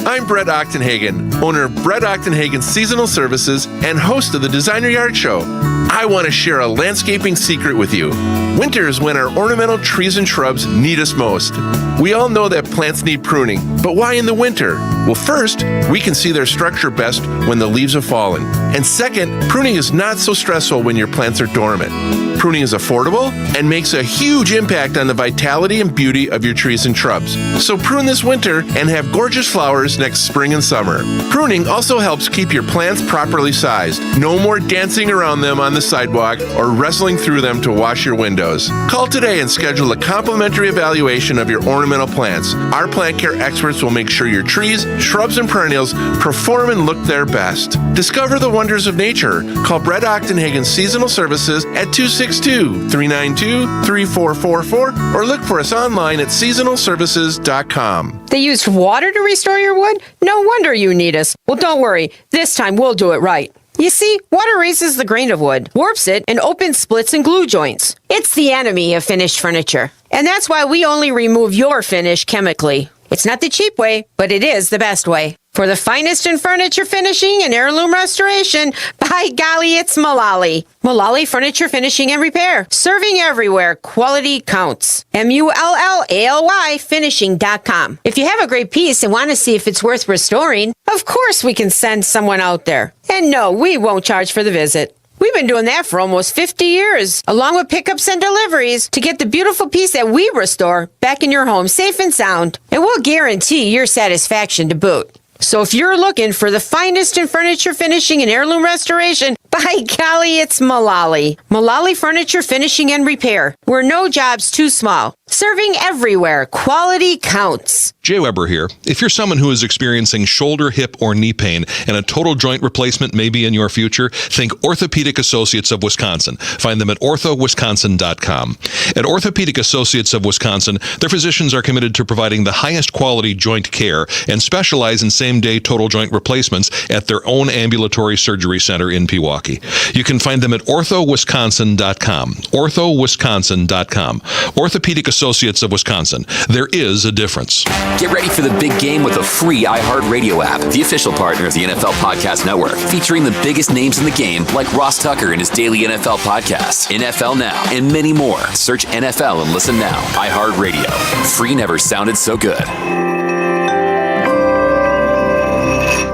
I'm Brett Ochtenhagen, owner of Brett Ochtenhagen Seasonal Services and host of the Designer Yard Show. I want to share a landscaping secret with you. Winter is when our ornamental trees and shrubs need us most. We all know that plants need pruning, but why in the winter? Well, first, we can see their structure best when the leaves have fallen. And second, pruning is not so stressful when your plants are dormant. Pruning is affordable and makes a huge impact on the vitality and beauty of your trees and shrubs. So prune this winter and have gorgeous flowers next spring and summer. Pruning also helps keep your plants properly sized. No more dancing around them on the sidewalk or wrestling through them to wash your windows. Call today and schedule a complimentary evaluation of your ornamental plants. Our plant care experts will make sure your trees, shrubs, and perennials perform and look their best. Discover the wonders of nature. Call Brett Ochtenhagen Seasonal Services at 262-392-3444 or look for us online at seasonalservices.com. They used water to restore your wood? No wonder you need us. Well, don't worry. This time we'll do it right. You see, water raises the grain of wood, warps it, and opens splits and glue joints. It's the enemy of finished furniture. And that's why we only remove your finish chemically. It's not the cheap way, but it is the best way. For the finest in furniture finishing and heirloom restoration, by golly, it's Mullally. Mullally Furniture Finishing and Repair. Serving everywhere. Quality counts. MULLALY finishing.com. If you have a great piece and want to see if it's worth restoring, of course we can send someone out there. And no, we won't charge for the visit. We've been doing that for almost 50 years, along with pickups and deliveries, to get the beautiful piece that we restore back in your home safe and sound. And we'll guarantee your satisfaction to boot. So if you're looking for the finest in furniture finishing and heirloom restoration, by golly, it's Mullally. Mullally Furniture Finishing and Repair. We're no job's too small. Serving everywhere. Quality counts. Jay Weber here. If you're someone who is experiencing shoulder, hip, or knee pain and a total joint replacement may be in your future, think Orthopedic Associates of Wisconsin. Find them at orthowisconsin.com. At Orthopedic Associates of Wisconsin, their physicians are committed to providing the highest quality joint care and specialize in same-day total joint replacements at their own ambulatory surgery center in Pewaukee. You can find them at orthowisconsin.com. orthowisconsin.com. Orthopedic Associates of Wisconsin. There is a difference. Get ready for the big game with a free iHeartRadio app, the official partner of the NFL Podcast Network, featuring the biggest names in the game like Ross Tucker and his daily NFL podcast, NFL Now, and many more. Search NFL and listen now. iHeartRadio. Free never sounded so good.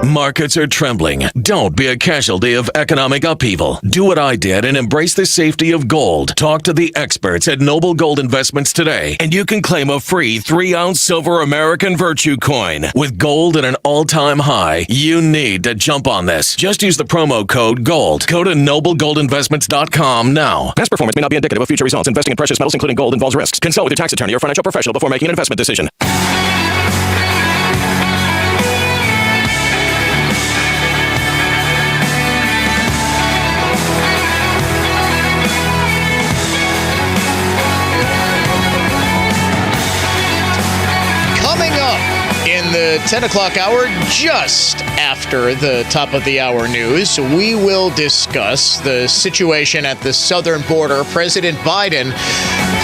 Markets are trembling. Don't be a casualty of economic upheaval. Do what I did and embrace the safety of gold. Talk to the experts at Noble Gold Investments today, and you can claim a free 3-ounce silver American Virtue coin. With gold at an all-time high, you need to jump on this. Just use the promo code GOLD. Go to noblegoldinvestments.com now. Past performance may not be indicative of future results. Investing in precious metals, including gold, involves risks. Consult with your tax attorney or financial professional before making an investment decision. In the 10 o'clock hour, just after the top of the hour news, we will discuss the situation at the southern border. President Biden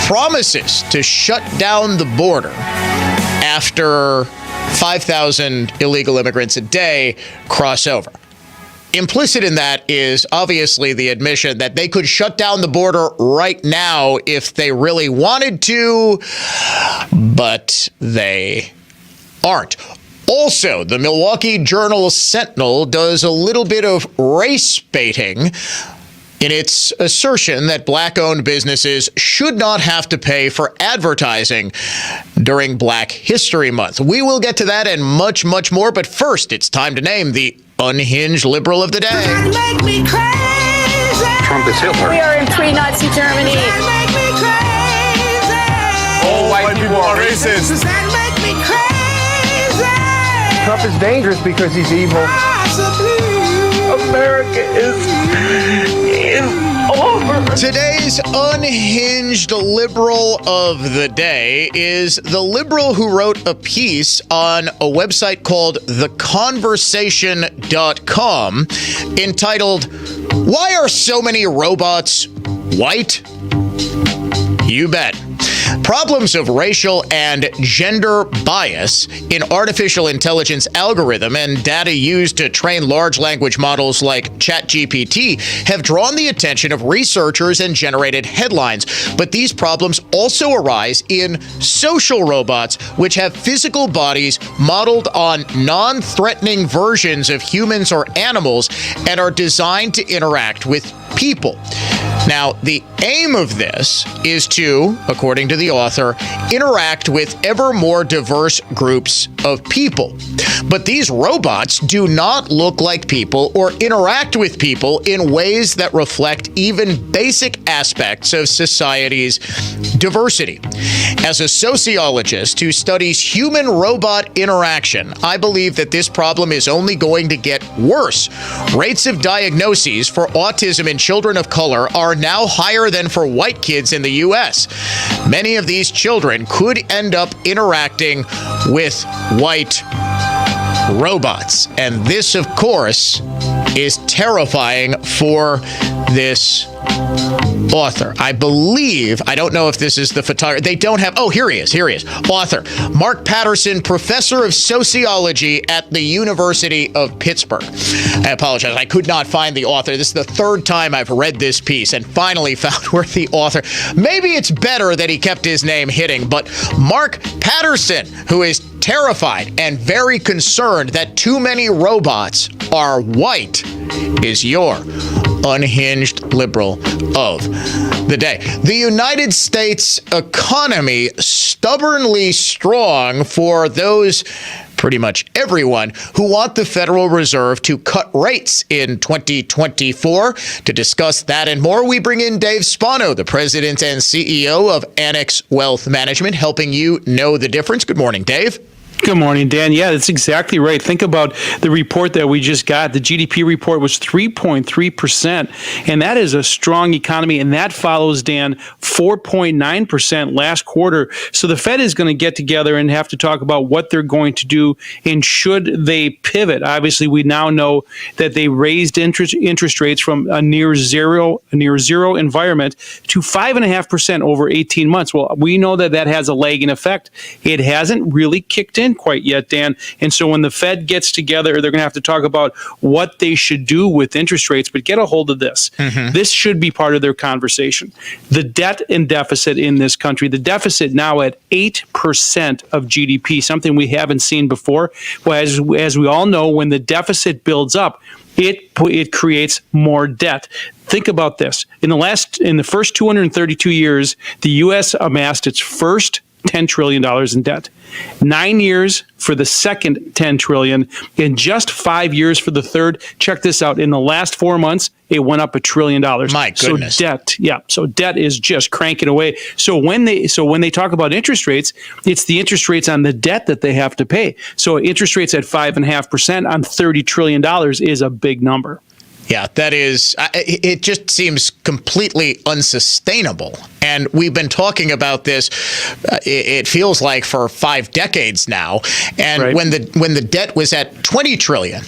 promises to shut down the border after 5,000 illegal immigrants a day cross over. Implicit in that is obviously the admission that they could shut down the border right now if they really wanted to, but they aren't. Also, the Milwaukee Journal-Sentinel does a little bit of race baiting in its assertion that black-owned businesses should not have to pay for advertising during Black History Month. We will get to that and much, much more, but first, it's time to name the unhinged liberal of the day. Make me crazy. Trump is Hitler. We are in pre-Nazi Germany. Make me crazy. All white people are racist. Does that make me crazy? Trump is dangerous because he's evil. America is over. Today's unhinged liberal of the day is the liberal who wrote a piece on a website called theconversation.com entitled, "Why Are So Many Robots White?" You bet. Problems of racial and gender bias in artificial intelligence algorithm and data used to train large language models like ChatGPT have drawn the attention of researchers and generated headlines. But these problems also arise in social robots, which have physical bodies modeled on non-threatening versions of humans or animals and are designed to interact with people. Now, the aim of this is to, according to the author, interact with ever more diverse groups of people. But these robots do not look like people or interact with people in ways that reflect even basic aspects of society's diversity. As a sociologist who studies human-robot interaction, I believe that this problem is only going to get worse. Rates of diagnoses for autism in children of color are now higher than for white kids in the U.S. Many of these children could end up interacting with white robots. And this, of course, is terrifying for this author. I don't know if this is the photographer. They don't have, here he is. Author, Mark Patterson, professor of sociology at the University of Pittsburgh. I apologize. I could not find the author. This is the third time I've read this piece and finally found where the author. Maybe it's better that he kept his name hidden, but Mark Patterson, who is terrified and very concerned that too many robots are white, is your unhinged liberal of the day. The United States economy stubbornly strong for those, pretty much everyone, who want the Federal Reserve to cut rates in 2024. To discuss that and more, we bring in Dave Spano, the president and CEO of Annex Wealth Management, helping you know the difference. Good morning, Dave. Good morning, Dan. Yeah, that's exactly right. Think about the report that we just got. The GDP report was 3.3%, and that is a strong economy, and that follows, Dan, 4.9% last quarter. So the Fed is going to get together and have to talk about what they're going to do and should they pivot. Obviously, we now know that they raised interest rates from a near zero environment to 5.5% over 18 months. Well, we know that has a lagging effect. It hasn't really kicked in quite yet, Dan. And so when the Fed gets together, they're going to have to talk about what they should do with interest rates. But get a hold of this. This should be part of their conversation. The debt and deficit in this country, the deficit now at 8% of GDP, something we haven't seen before. Well, as we all know, when the deficit builds up, it creates more debt. Think about this. In the first 232 years, the U.S. amassed its first $10 trillion in debt. 9 years for the second $10 trillion, and just 5 years for the third. Check this out. In the last 4 months, it went up $1 trillion. My goodness. So debt is just cranking away. So when they talk about interest rates, it's the interest rates on the debt that they have to pay. So interest rates at 5.5% on $30 trillion is a big number. Yeah, that is, it just seems completely unsustainable. And we've been talking about this, it feels like for 5 decades now. And right. when the debt was at 20 trillion,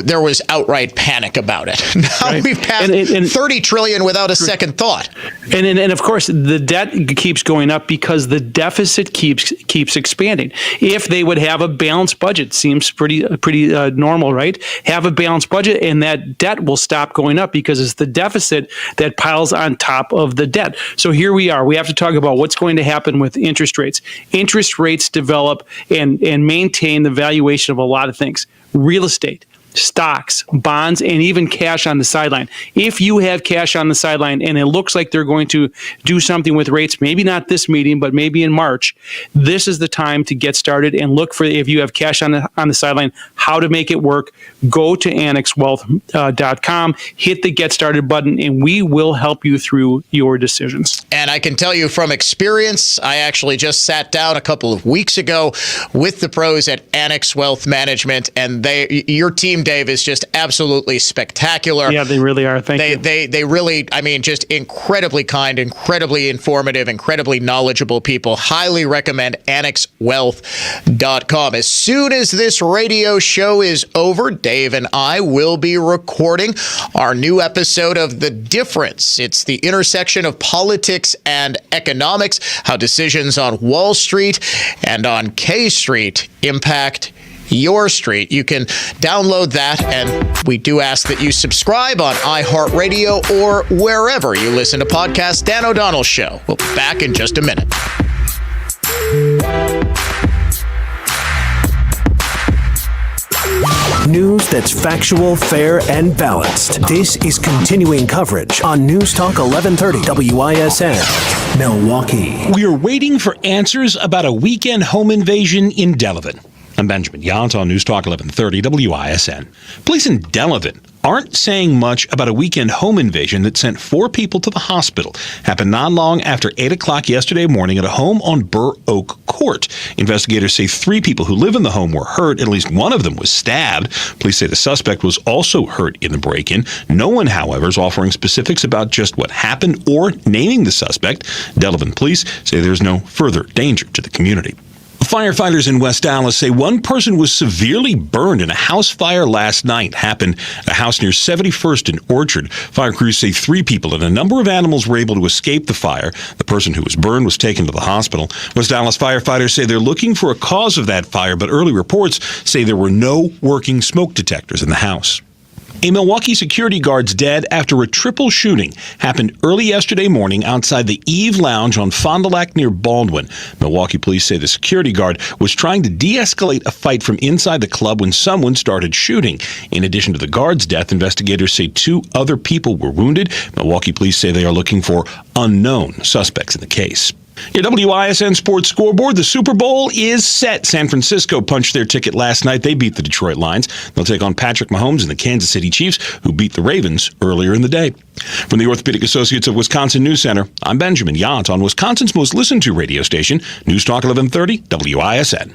there was outright panic about it. Now we've passed 30 trillion without a second thought. And of course, the debt keeps going up because the deficit keeps expanding. If they would have a balanced budget, seems pretty normal, right? Have a balanced budget, and that debt will stop going up because it's the deficit that piles on top of the debt. So here we are. We have to talk about what's going to happen with interest rates. Interest rates develop and maintain the valuation of a lot of things. Real estate, stocks, bonds, and even cash on the sideline. If you have cash on the sideline and it looks like they're going to do something with rates, maybe not this meeting, but maybe in March, this is the time to get started and look for, if you have cash on the sideline, how to make it work. Go to annexwealth.com, hit the Get Started button, and we will help you through your decisions. And I can tell you from experience, I actually just sat down a couple of weeks ago with the pros at Annex Wealth Management, and your team, Dave, is just absolutely spectacular. Yeah, they really are. Thank you. They really, just incredibly kind, incredibly informative, incredibly knowledgeable people. Highly recommend annexwealth.com. As soon as this radio show is over, Dave and I will be recording our new episode of The Difference. It's the intersection of politics and economics, how decisions on Wall Street and on K Street impact your street. You can download that, and we do ask that you subscribe on iHeartRadio or wherever you listen to podcasts. Dan O'Donnell Show. We'll be back in just a minute. News that that's factual, fair, and balanced. This is continuing coverage on News Talk 1130 WISN, Milwaukee. We are waiting for answers about a weekend home invasion in Delavan. I'm Benjamin Yount on News Talk 1130 WISN. Police in Delavan aren't saying much about a weekend home invasion that sent 4 people to the hospital. Happened not long after 8 o'clock yesterday morning at a home on Burr Oak Court. Investigators say 3 people who live in the home were hurt. At least one of them was stabbed. Police say the suspect was also hurt in the break-in. No one, however, is offering specifics about just what happened or naming the suspect. Delavan police say there's no further danger to the community. Firefighters in West Dallas say one person was severely burned in a house fire last night. Happened at a house near 71st and Orchard. Fire crews say 3 people and a number of animals were able to escape the fire. The person who was burned was taken to the hospital. West Dallas firefighters say they're looking for a cause of that fire, but early reports say there were no working smoke detectors in the house. A Milwaukee security guard's dead after a triple shooting happened early yesterday morning outside the Eve Lounge on Fond du Lac near Baldwin. Milwaukee police say the security guard was trying to de-escalate a fight from inside the club when someone started shooting. In addition to the guard's death, investigators say 2 other people were wounded. Milwaukee police say they are looking for unknown suspects in the case. Your WISN Sports Scoreboard, the Super Bowl is set. San Francisco punched their ticket last night. They beat the Detroit Lions. They'll take on Patrick Mahomes and the Kansas City Chiefs, who beat the Ravens earlier in the day. From the Orthopedic Associates of Wisconsin News Center, I'm Benjamin Yount on Wisconsin's most listened to radio station, News Talk 1130 WISN.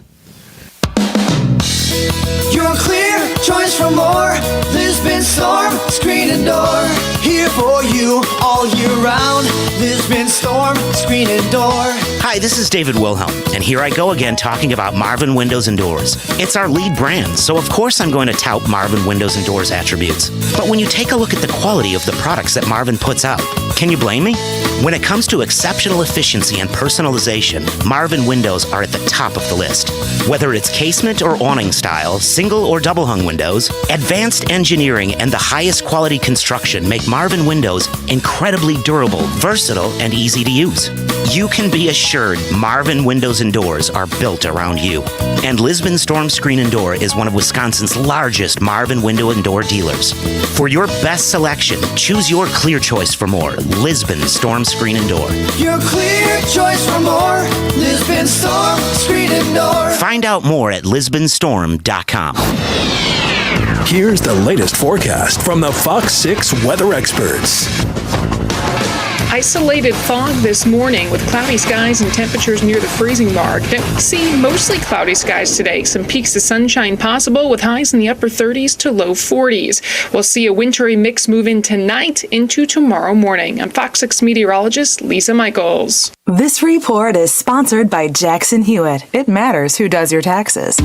Your clear choice for more. Lisbon Storm Screen and Door. Here for you all year round. Lisbon Storm Screen and Door. Hi, this is David Wilhelm, and here I go again talking about Marvin Windows and Doors. It's our lead brand, so of course I'm going to tout Marvin Windows and Doors attributes. But when you take a look at the quality of the products that Marvin puts out, can you blame me? When it comes to exceptional efficiency and personalization, Marvin Windows are at the top of the list. Whether it's casement or awning style, single or double hung windows, advanced engineering and the highest quality construction make Marvin Windows incredibly durable, versatile, and easy to use. You can be assured Marvin Windows and Doors are built around you. And Lisbon Storm Screen and Door is one of Wisconsin's largest Marvin Window and Door dealers. For your best selection, choose your clear choice for more. Lisbon Storm Screen and Door. Your clear choice for more. Lisbon Storm Screen and Door. Find out more at lisbonstorm.com. Here's the latest forecast from the Fox 6 weather experts. Isolated fog this morning with cloudy skies and temperatures near the freezing mark. Then we see mostly cloudy skies today. Some peaks of sunshine possible with highs in the upper 30s to low 40s. We'll see a wintry mix move in tonight into tomorrow morning. I'm Fox 6 meteorologist Lisa Michaels. This report is sponsored by Jackson Hewitt. It matters who does your taxes.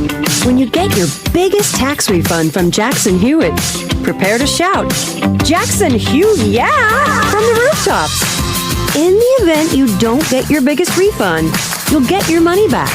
When you get your biggest tax refund from Jackson Hewitt, prepare to shout, Jackson Hewitt, yeah, from the rooftops. In the event you don't get your biggest refund, you'll get your money back,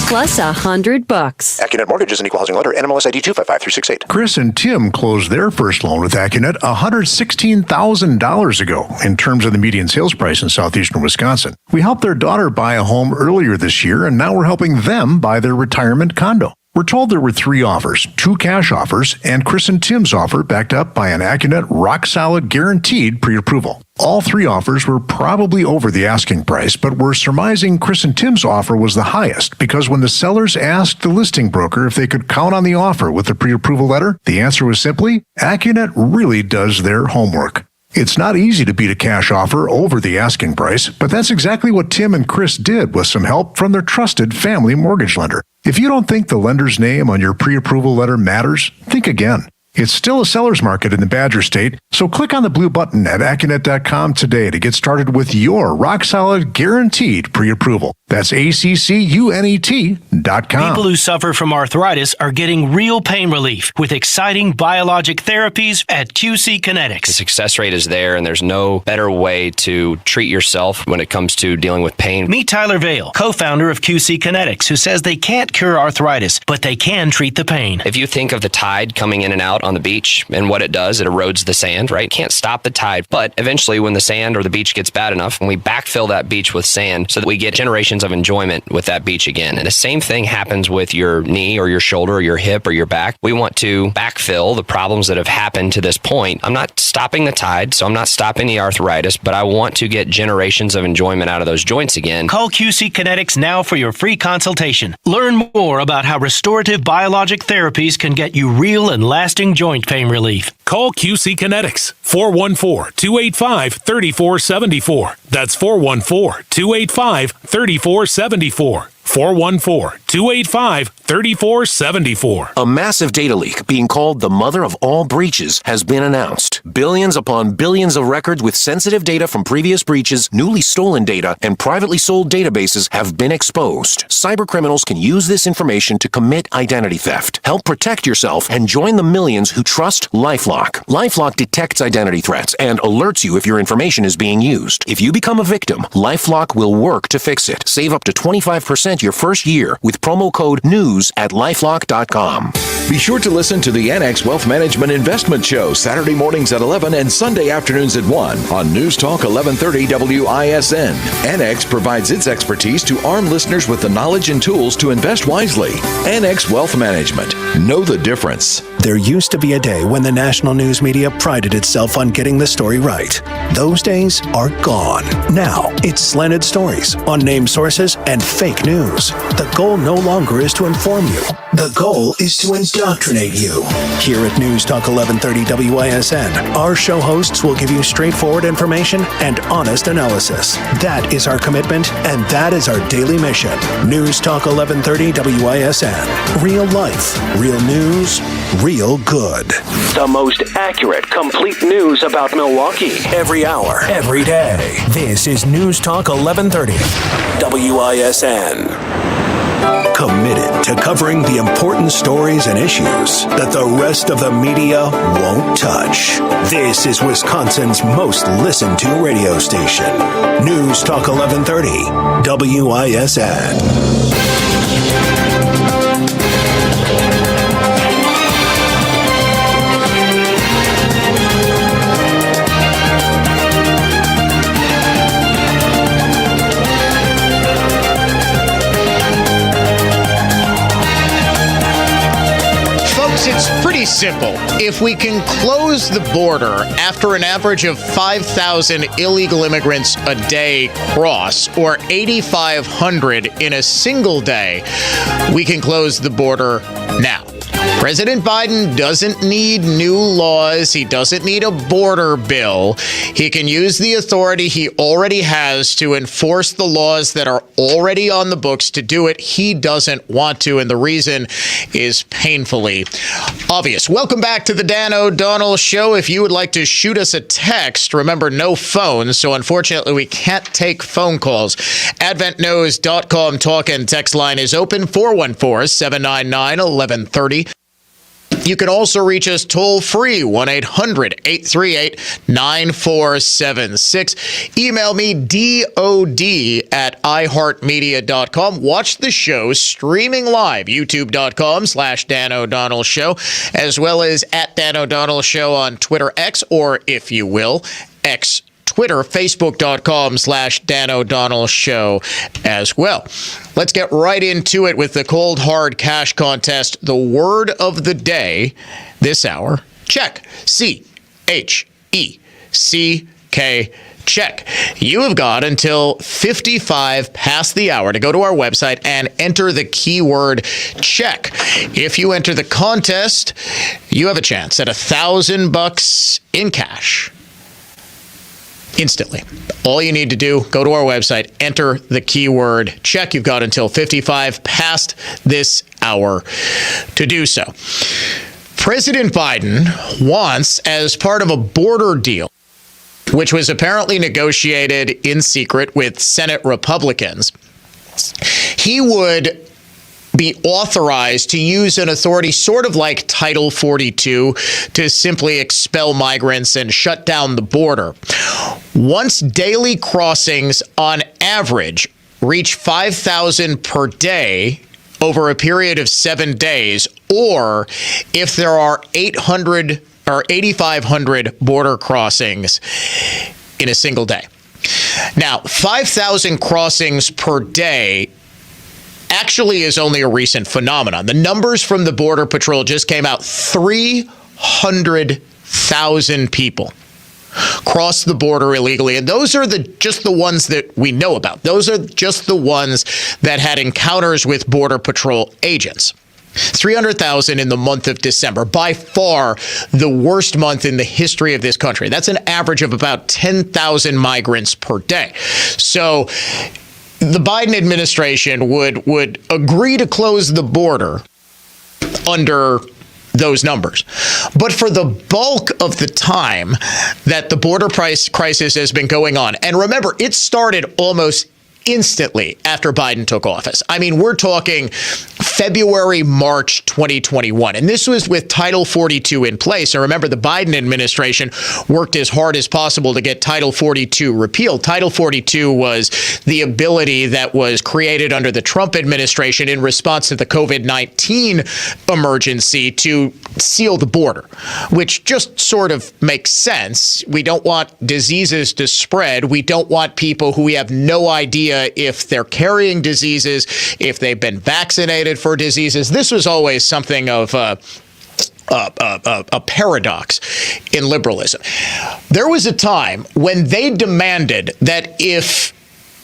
plus $100. Accunet Mortgage is an equal housing lender. NMLS ID 255368. Chris and Tim closed their first loan with Accunet $116,000 ago in terms of the median sales price in southeastern Wisconsin. We helped their daughter buy a home earlier this year, and now we're helping them buy their retirement condo. We're told there were 3 offers, 2 cash offers, and Chris and Tim's offer backed up by an Accunet rock-solid guaranteed pre-approval. All 3 offers were probably over the asking price, but we're surmising Chris and Tim's offer was the highest because when the sellers asked the listing broker if they could count on the offer with the pre-approval letter, the answer was simply, Accunet really does their homework. It's not easy to beat a cash offer over the asking price, but that's exactly what Tim and Chris did with some help from their trusted family mortgage lender. If you don't think the lender's name on your pre-approval letter matters, think again. It's still a seller's market in the Badger State, so click on the blue button at Accunet.com today to get started with your rock-solid guaranteed pre-approval. That's ACCUNET.com. People who suffer from arthritis are getting real pain relief with exciting biologic therapies at QC Kinetics. The success rate is there, and there's no better way to treat yourself when it comes to dealing with pain. Meet Tyler Vale, co-founder of QC Kinetics, who says they can't cure arthritis, but they can treat the pain. If you think of the tide coming in and out on the beach and what it does, it erodes the sand, right? Can't stop the tide, but eventually when the sand or the beach gets bad enough, when we backfill that beach with sand so that we get generations generations of enjoyment with that beach again. And the same thing happens with your knee or your shoulder or your hip or your back. We want to backfill the problems that have happened to this point. I'm not stopping the tide, so I'm not stopping the arthritis, but I want to get generations of enjoyment out of those joints again. Call QC Kinetics now for your free consultation. Learn more about how restorative biologic therapies can get you real and lasting joint pain relief. Call QC Kinetics, 414-285-3474. That's 414-285-3474. 414-285-3474. A massive data leak being called the mother of all breaches has been announced. Billions upon billions of records with sensitive data from previous breaches, newly stolen data, and privately sold databases have been exposed. Cybercriminals can use this information to commit identity theft. Help protect yourself and join the millions who trust LifeLock. LifeLock detects identity threats and alerts you if your information is being used. If you become a victim, LifeLock will work to fix it. Save up to 25% your first year with promo code NEWS at lifelock.com. Be sure to listen to the NX Wealth Management Investment Show Saturday mornings at 11 and Sunday afternoons at 1 on News Talk 1130 WISN. NX provides its expertise to arm listeners with the knowledge and tools to invest wisely. NX Wealth Management. Know the difference. There used to be a day when the national news media prided itself on getting the story right. Those days are gone. Now, it's slanted stories, unnamed sources, and fake news. The goal no longer is to inform you. The goal is to indoctrinate you. Here at News Talk 1130 WISN, our show hosts will give you straightforward information and honest analysis. That is our commitment, and that is our daily mission. News Talk 1130 WISN. Real life, real news, real good. The most accurate, complete news about Milwaukee. Every hour, every day. This is News Talk 1130 WISN. Committed to covering the important stories and issues that the rest of the media won't touch. This is Wisconsin's most listened to radio station. News Talk 1130 WISN. It's pretty simple. If we can close the border after an average of 5,000 illegal immigrants a day cross, or 8,500 in a single day, we can close the border now. President Biden doesn't need new laws. He doesn't need a border bill. He can use the authority he already has to enforce the laws that are already on the books. To do it, he doesn't want to, and the reason is painfully obvious. Welcome back to the Dan O'Donnell Show. If you would like to shoot us a text, remember, no phones, so unfortunately we can't take phone calls. AdventKnows.com talk and text line is open, 414-799-1130. You can also reach us toll-free, 1-800-838-9476. Email me, DOD@iHeartMedia.com. Watch the show streaming live, YouTube.com/Dan O'Donnell Show, as well as at Dan O'Donnell Show on Twitter X, or if you will, X Twitter, Facebook.com/Dan O'Donnell Show as well. Let's get right into it with the cold hard cash contest. The word of the day this hour, check. CHECK. Check. You have got until 55 past the hour to go to our website and enter the keyword check. If you enter the contest, you have a chance at $1,000 in cash. Instantly. All you need to do, go to our website, enter the keyword check. You've got until 55 past this hour to do so. President Biden wants, as part of a border deal, which was apparently negotiated in secret with Senate Republicans, he would be authorized to use an authority sort of like Title 42 to simply expel migrants and shut down the border. Once daily crossings on average reach 5,000 per day over a period of 7 days, or if there are 800 or 8,500 border crossings in a single day. Now, 5,000 crossings per day actually is only a recent phenomenon. The numbers from the Border Patrol just came out. 300,000 people cross the border illegally. And those are just the ones that we know about. Those are just the ones that had encounters with Border Patrol agents. 300,000 in the month of December, by far the worst month in the history of this country. That's an average of about 10,000 migrants per day. So the Biden administration would agree to close the border under those numbers. But for the bulk of the time that the border crisis has been going on, and remember, it started almost instantly after Biden took office. I mean, we're talking February, March 2021. And this was with Title 42 in place. And remember, the Biden administration worked as hard as possible to get Title 42 repealed. Title 42 was the ability that was created under the Trump administration in response to the COVID-19 emergency to seal the border, which just sort of makes sense. We don't want diseases to spread. We don't want people who we have no idea if they're carrying diseases, if they've been vaccinated for diseases. This was always something of a paradox in liberalism. There was a time when they demanded that if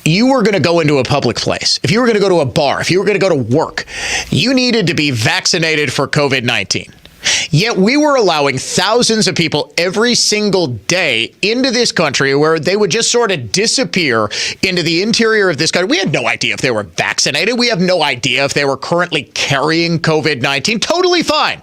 you were going to go into a public place, if you were going to go to a bar, if you were going to go to work, you needed to be vaccinated for COVID-19. Yet we were allowing thousands of people every single day into this country where they would just sort of disappear into the interior of this country. We had no idea if they were vaccinated. We have no idea if they were currently carrying COVID-19. Totally fine.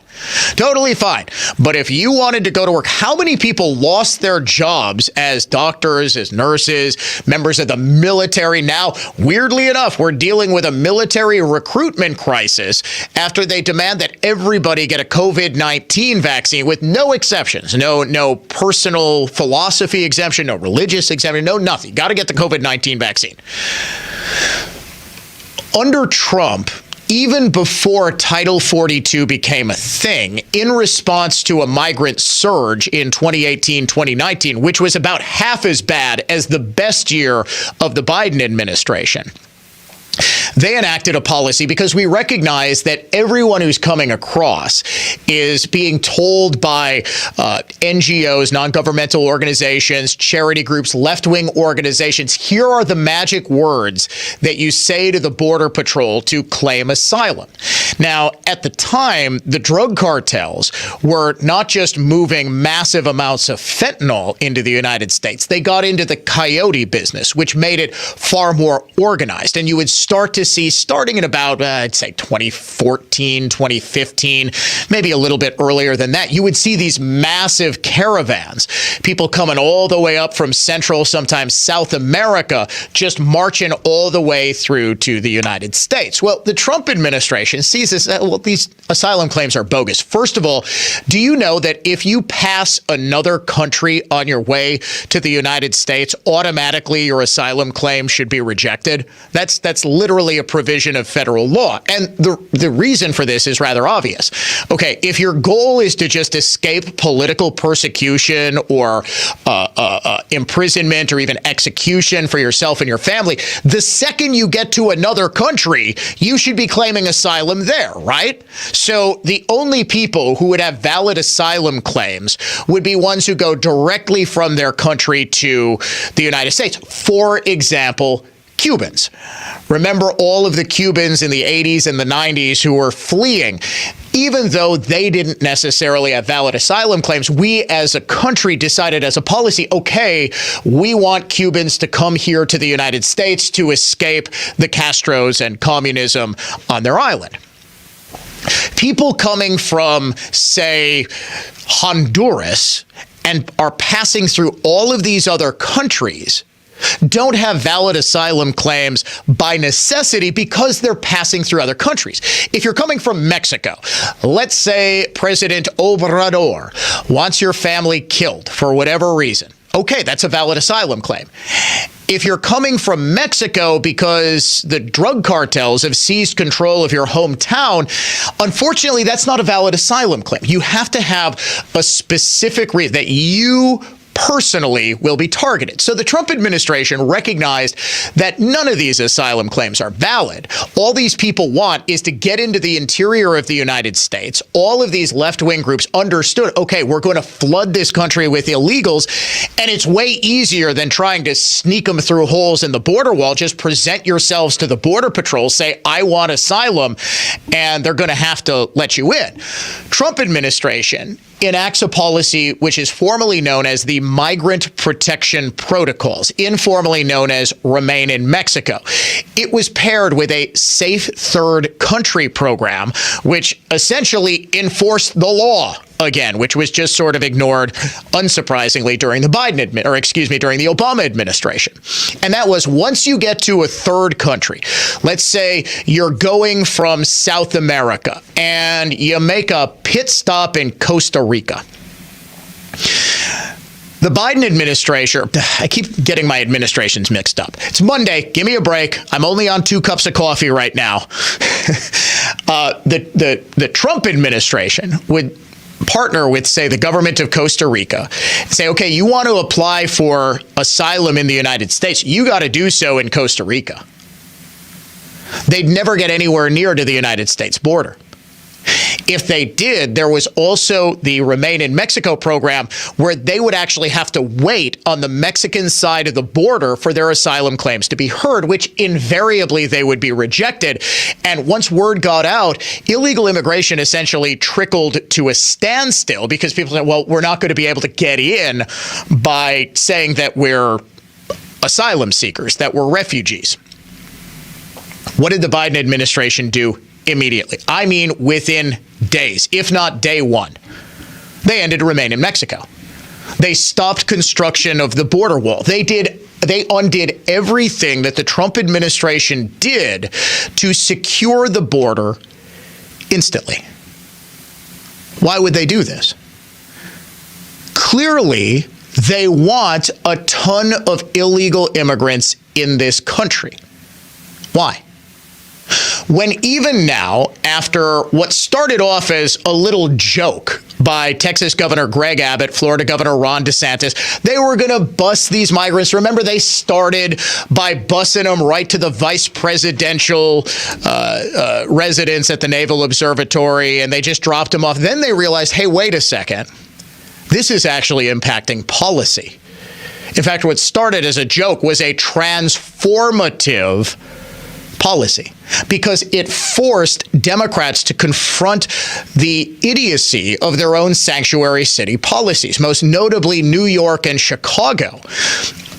Totally fine. But if you wanted to go to work, how many people lost their jobs as doctors, as nurses, members of the military? Now, weirdly enough, we're dealing with a military recruitment crisis after they demand that everybody get a COVID-19 vaccine with no exceptions, no personal philosophy exemption, no religious exemption, no nothing. Got to get the COVID-19 vaccine. Under Trump, even before Title 42 became a thing, in response to a migrant surge in 2018-2019, which was about half as bad as the best year of the Biden administration, they enacted a policy because we recognize that everyone who's coming across is being told by NGOs, non-governmental organizations, charity groups, left-wing organizations, here are the magic words that you say to the Border Patrol to claim asylum. Now, at the time, the drug cartels were not just moving massive amounts of fentanyl into the United States. They got into the coyote business, which made it far more organized. And you would start to see, starting in about, I'd say 2014, 2015, maybe a little bit earlier than that, you would see these massive caravans, people coming all the way up from Central, sometimes South America, just marching all the way through to the United States. Well, the Trump administration sees this, well, these asylum claims are bogus. First of all, do you know that if you pass another country on your way to the United States, automatically your asylum claim should be rejected? That's literally a provision of federal law. And the reason for this is rather obvious. Okay, if your goal is to just escape political persecution or imprisonment or even execution for yourself and your family, the second you get to another country, you should be claiming asylum there, right? So the only people who would have valid asylum claims would be ones who go directly from their country to the United States. For example, Cubans. Remember all of the Cubans in the 80s and the 90s who were fleeing. Even though they didn't necessarily have valid asylum claims, we as a country decided as a policy, okay, we want Cubans to come here to the United States to escape the Castros and communism on their island. People coming from, say, Honduras and are passing through all of these other countries don't have valid asylum claims by necessity because they're passing through other countries. If you're coming from Mexico, let's say President Obrador wants your family killed for whatever reason. Okay, that's a valid asylum claim. If you're coming from Mexico because the drug cartels have seized control of your hometown, unfortunately, that's not a valid asylum claim. You have to have a specific reason that you personally will be targeted. So the Trump administration recognized that none of these asylum claims are valid. All these people want is to get into the interior of the United States. All of these left-wing groups understood, okay, we're going to flood this country with illegals, and it's way easier than trying to sneak them through holes in the border wall. Just present yourselves to the Border Patrol, say, I want asylum, and they're going to have to let you in. Trump administration enacts a policy which is formally known as the Migrant Protection Protocols, informally known as Remain in Mexico. It was paired with a Safe Third Country program, which essentially enforced the law again, which was just sort of ignored, unsurprisingly, during the during the Obama administration. And that was, once you get to a third country, let's say you're going from South America and you make a pit stop in Costa Rica. The Biden administration, I keep getting my administrations mixed up. It's Monday. Give me a break. I'm only on 2 cups of coffee right now. The Trump administration would partner with, say, the government of Costa Rica, say, okay, you want to apply for asylum in the United States, you got to do so in Costa Rica. They'd never get anywhere near to the United States border. If they did, there was also the Remain in Mexico program where they would actually have to wait on the Mexican side of the border for their asylum claims to be heard, which invariably they would be rejected. And once word got out, illegal immigration essentially trickled to a standstill because people said, well, we're not going to be able to get in by saying that we're asylum seekers, that we're refugees. What did the Biden administration do immediately? I mean, within days, if not day one, they ended Remain in Mexico. They stopped construction of the border wall. They undid everything that the Trump administration did to secure the border instantly. Why would they do this? Clearly, they want a ton of illegal immigrants in this country. Why? When even now, after what started off as a little joke by Texas Governor Greg Abbott, Florida Governor Ron DeSantis, they were going to bus these migrants. Remember, they started by busing them right to the vice presidential residence at the Naval Observatory, and they just dropped them off. Then they realized, hey, wait a second. This is actually impacting policy. In fact, what started as a joke was a transformative policy, because it forced Democrats to confront the idiocy of their own sanctuary city policies. Most notably, New York and Chicago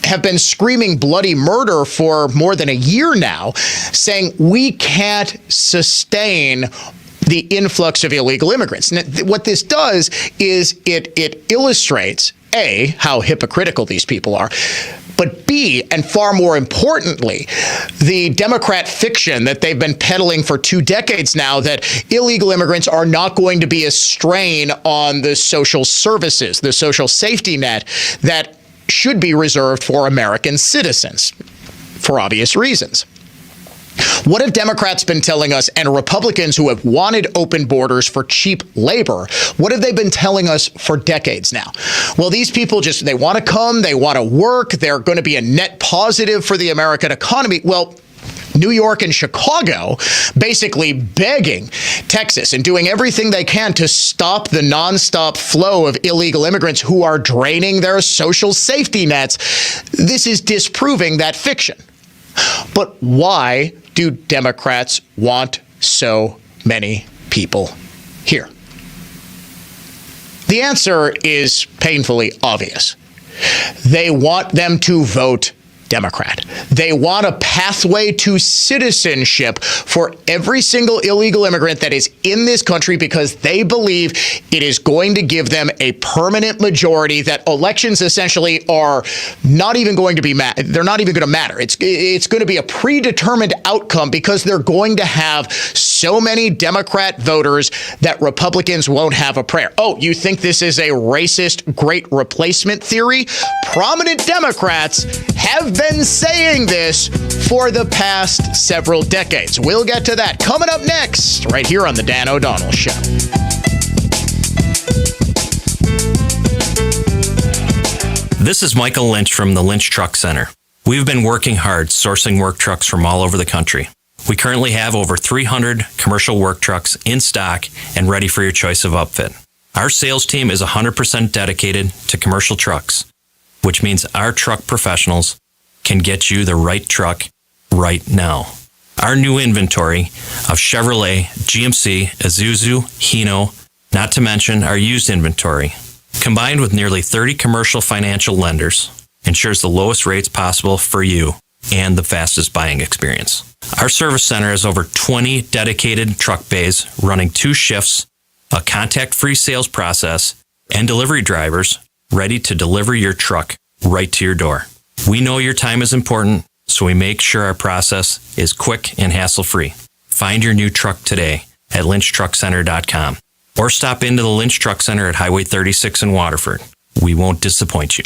have been screaming bloody murder for more than a year now, saying we can't sustain the influx of illegal immigrants. And what this does is it illustrates, A, how hypocritical these people are, but B, and far more importantly, the Democrat fiction that they've been peddling for 2 decades now, that illegal immigrants are not going to be a strain on the social services, the social safety net that should be reserved for American citizens, for obvious reasons. What have Democrats been telling us, and Republicans who have wanted open borders for cheap labor, what have they been telling us for decades now? Well, these people they want to come, they want to work, they're going to be a net positive for the American economy. Well, New York and Chicago basically begging Texas and doing everything they can to stop the nonstop flow of illegal immigrants who are draining their social safety nets. This is disproving that fiction. But why do Democrats want so many people here? The answer is painfully obvious. They want them to vote Democrat. They want a pathway to citizenship for every single illegal immigrant that is in this country, because they believe it is going to give them a permanent majority, that elections essentially are not even going to be they're not even going to matter. It's going to be a predetermined outcome, because they're going to have so many Democrat voters that Republicans won't have a prayer. Oh, you think this is a racist great replacement theory? Prominent Democrats have been saying this for the past several decades. We'll get to that coming up next, right here on The Dan O'Donnell Show. This is Michael Lynch from the Lynch Truck Center. We've been working hard sourcing work trucks from all over the country. We currently have over 300 commercial work trucks in stock and ready for your choice of upfit. Our sales team is 100% dedicated to commercial trucks, which means our truck professionals can get you the right truck right now. Our new inventory of Chevrolet, GMC, Isuzu, Hino, not to mention our used inventory, combined with nearly 30 commercial financial lenders, ensures the lowest rates possible for you and the fastest buying experience. Our service center has over 20 dedicated truck bays running 2 shifts, a contact-free sales process, and delivery drivers ready to deliver your truck right to your door. We know your time is important, so we make sure our process is quick and hassle-free. Find your new truck today at lynchtruckcenter.com or stop into the Lynch Truck Center at Highway 36 in Waterford. We won't disappoint you.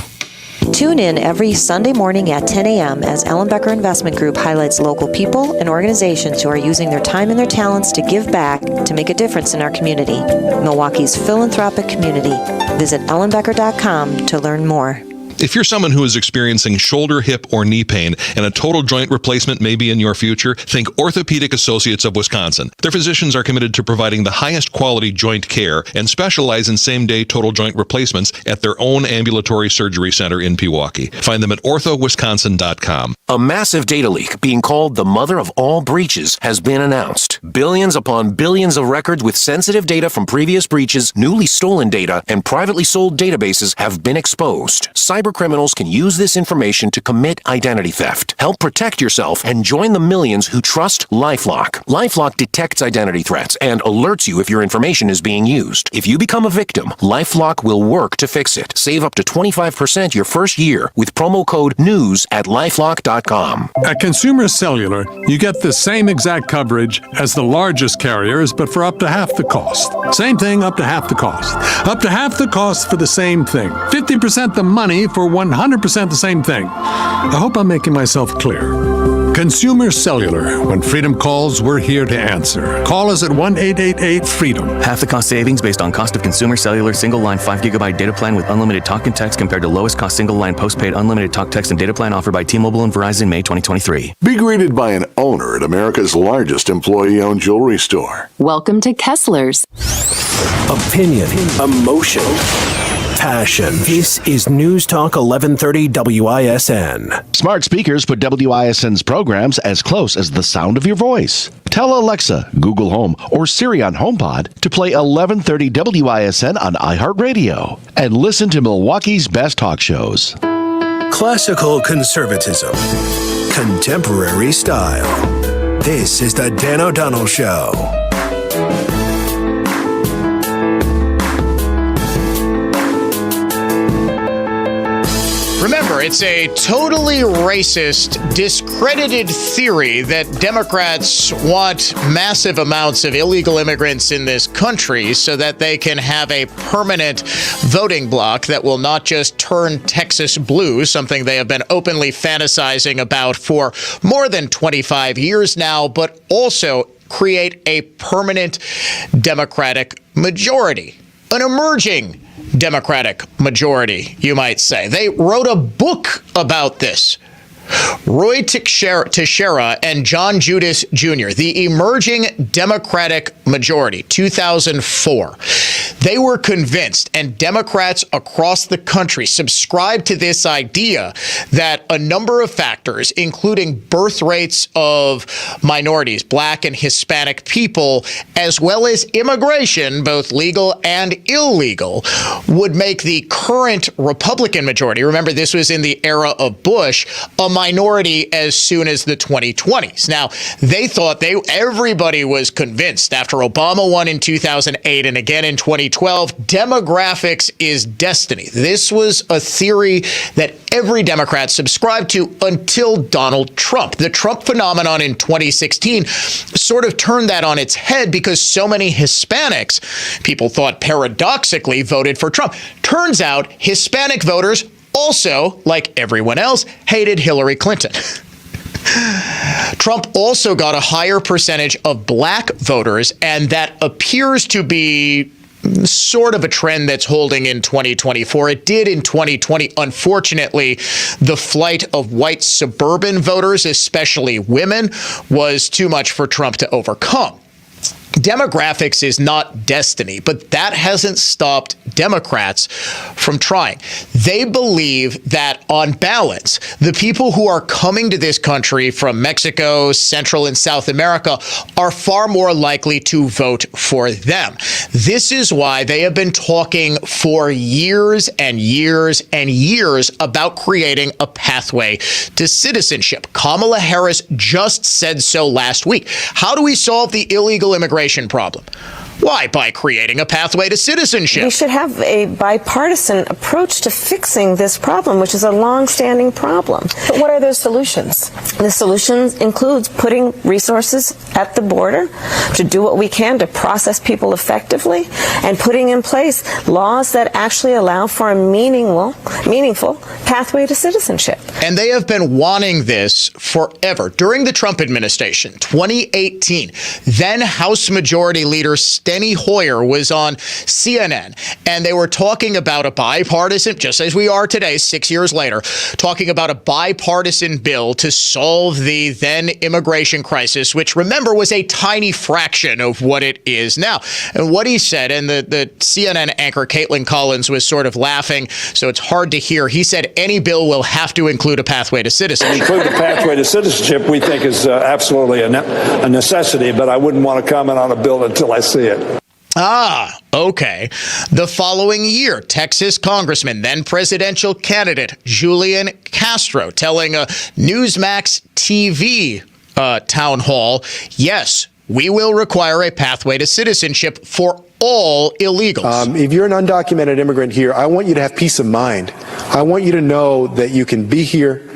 Tune in every Sunday morning at 10 a.m. as Ellenbecker Investment Group highlights local people and organizations who are using their time and their talents to give back to make a difference in our community. Milwaukee's philanthropic community. Visit ellenbecker.com to learn more. If you're someone who is experiencing shoulder, hip, or knee pain and a total joint replacement may be in your future, think Orthopedic Associates of Wisconsin. Their physicians are committed to providing the highest quality joint care and specialize in same-day total joint replacements at their own ambulatory surgery center in Pewaukee. Find them at orthowisconsin.com. A massive data leak being called the mother of all breaches has been announced. Billions upon billions of records with sensitive data from previous breaches, newly stolen data, and privately sold databases have been exposed. Cyber criminals can use this information to commit identity theft. Help protect yourself and join the millions who trust LifeLock. LifeLock detects identity threats and alerts you if your information is being used. If you become a victim, LifeLock will work to fix it. Save up to 25% your first year with promo code NEWS at LifeLock.com. At Consumer Cellular, you get the same exact coverage as the largest carriers, but for up to half the cost. Same thing, up to half the cost. Up to half the cost for the same thing. 50% the money for 100% the same thing. I hope I'm making myself clear. Consumer Cellular. When freedom calls, we're here to answer. Call us at 1-888-FREEDOM. Half the cost savings based on cost of Consumer Cellular single line 5 gigabyte data plan with unlimited talk and text compared to lowest cost single line postpaid unlimited talk, text, and data plan offered by T-Mobile and Verizon May 2023. Be greeted by an owner at America's largest employee-owned jewelry store. Welcome to Kessler's. Opinion, emotion, passion. This is News Talk 1130 WISN. Smart speakers put WISN's programs as close as the sound of your voice. Tell Alexa, Google Home, or Siri on HomePod to play 1130 WISN on iHeartRadio and listen to Milwaukee's best talk shows. Classical conservatism. Contemporary style. This is the Dan O'Donnell Show. Remember, it's a totally racist, discredited theory that Democrats want massive amounts of illegal immigrants in this country so that they can have a permanent voting bloc that will not just turn Texas blue, something they have been openly fantasizing about for more than 25 years now, but also create a permanent Democratic majority, an emerging Democratic majority, you might say. They wrote a book about this. Roy Teixeira and John Judas Jr., The Emerging Democratic Majority, 2004. They were convinced, and Democrats across the country subscribed to this idea that a number of factors, including birth rates of minorities, Black and Hispanic people, as well as immigration, both legal and illegal, would make the current Republican majority, remember this was in the era of Bush, a minority as soon as the 2020s. Now, they thought everybody was convinced after Obama won in 2008 and again in 2012, demographics is destiny. This was a theory that every Democrat subscribed to until Donald Trump. The Trump phenomenon in 2016 sort of turned that on its head because so many Hispanics, people thought paradoxically, voted for Trump. Turns out Hispanic voters also, like everyone else, hated Hillary Clinton. Trump also got a higher percentage of Black voters, and that appears to be sort of a trend that's holding in 2024. It did in 2020. Unfortunately, the flight of white suburban voters, especially women, was too much for Trump to overcome. Demographics is not destiny, but that hasn't stopped Democrats from trying. They believe that, on balance, the people who are coming to this country from Mexico, Central and South America are far more likely to vote for them. This is why they have been talking for years and years and years about creating a pathway to citizenship. Kamala Harris just said so last week. How do we solve the illegal immigration problem? Why? By creating a pathway to citizenship. We should have a bipartisan approach to fixing this problem, which is a long-standing problem. But what are those solutions? The solutions includes putting resources at the border to do what we can to process people effectively and putting in place laws that actually allow for a meaningful pathway to citizenship. And they have been wanting this forever. During the Trump administration, 2018, then House Majority Leader Steny Hoyer was on CNN, and they were talking about a bipartisan, just as we are today, 6 years later, talking about a bipartisan bill to solve the then immigration crisis, which, remember, was a tiny fraction of what it is now. And what he said, and the CNN anchor Caitlin Collins was sort of laughing, so it's hard to hear. He said any bill will have to include a pathway to citizenship. Include a pathway to citizenship, we think, is absolutely a necessity, but I wouldn't want to comment on a bill until I see it. Okay. The following year, Texas Congressman, then presidential candidate Julian Castro, telling a Newsmax TV town hall, yes, we will require a pathway to citizenship for all illegals. If you're an undocumented immigrant here, I want you to have peace of mind. I want you to know that you can be here,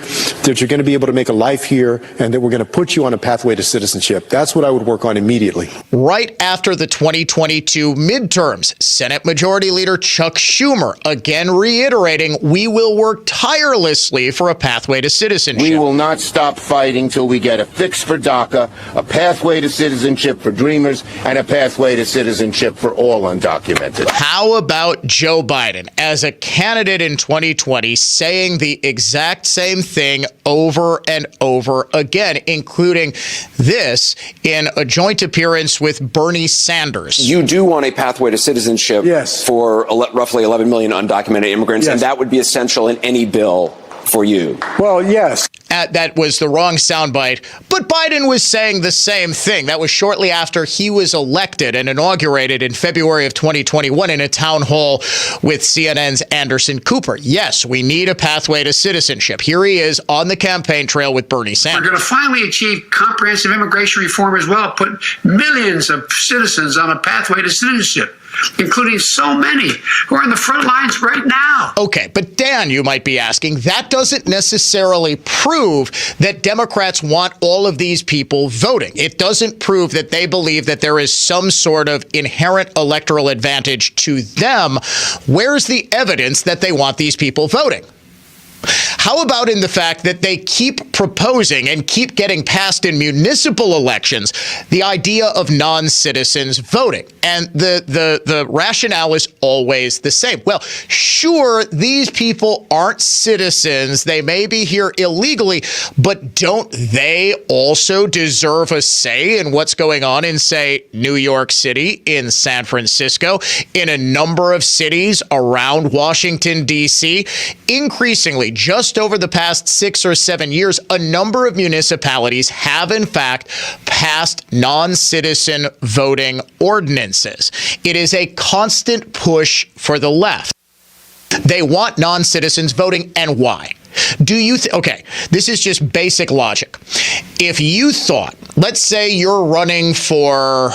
that you're going to be able to make a life here, and that we're going to put you on a pathway to citizenship. That's what I would work on immediately. Right after the 2022 midterms, Senate Majority Leader Chuck Schumer again reiterating, we will work tirelessly for a pathway to citizenship. We will not stop fighting till we get a fix for DACA, a pathway to citizenship for Dreamers, and a pathway to citizenship for all undocumented. How about Joe Biden as a candidate in 2020 saying the exact same thing over and over again, including this in a joint appearance with Bernie Sanders? You do want a pathway to citizenship for roughly 11 million undocumented immigrants, and that would be essential in any bill for you. Well, yes. That was the wrong soundbite, but Biden was saying the same thing. That was shortly after he was elected and inaugurated in February of 2021 in a town hall with CNN's Anderson Cooper. Yes, we need a pathway to citizenship. Here he is on the campaign trail with Bernie Sanders. We're going to finally achieve comprehensive immigration reform as well, put millions of citizens on a pathway to citizenship, including so many who are in the front lines right now. Okay, but Dan, you might be asking, that doesn't necessarily prove that Democrats want all of these people voting. It doesn't prove that they believe that there is some sort of inherent electoral advantage to them. Where's the evidence that they want these people voting? How about in the fact that they keep proposing and keep getting passed in municipal elections the idea of non-citizens voting? And the rationale is always the same. Well, sure, these people aren't citizens. They may be here illegally, but don't they also deserve a say in what's going on in, say, New York City, in San Francisco, in a number of cities around Washington, D.C.? Increasingly, just over the past 6 or 7 years, a number of municipalities have, in fact, passed non-citizen voting ordinances. It is a constant push for the left. They want non-citizens voting, and why? Do you okay, this is just basic logic. If you thought, let's say you're running for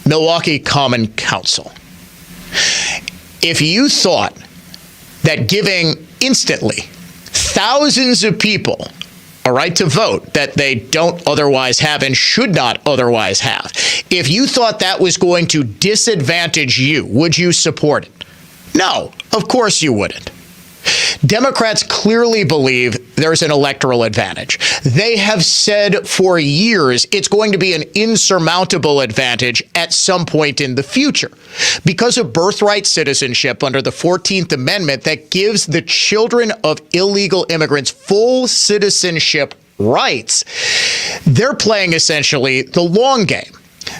Milwaukee Common Council, if you thought that giving instantly thousands of people a right to vote that they don't otherwise have and should not otherwise have, if you thought that was going to disadvantage you, would you support it? No, of course you wouldn't. Democrats clearly believe there's an electoral advantage. They have said for years it's going to be an insurmountable advantage at some point in the future because of birthright citizenship under the 14th Amendment that gives the children of illegal immigrants full citizenship rights. They're playing essentially the long game.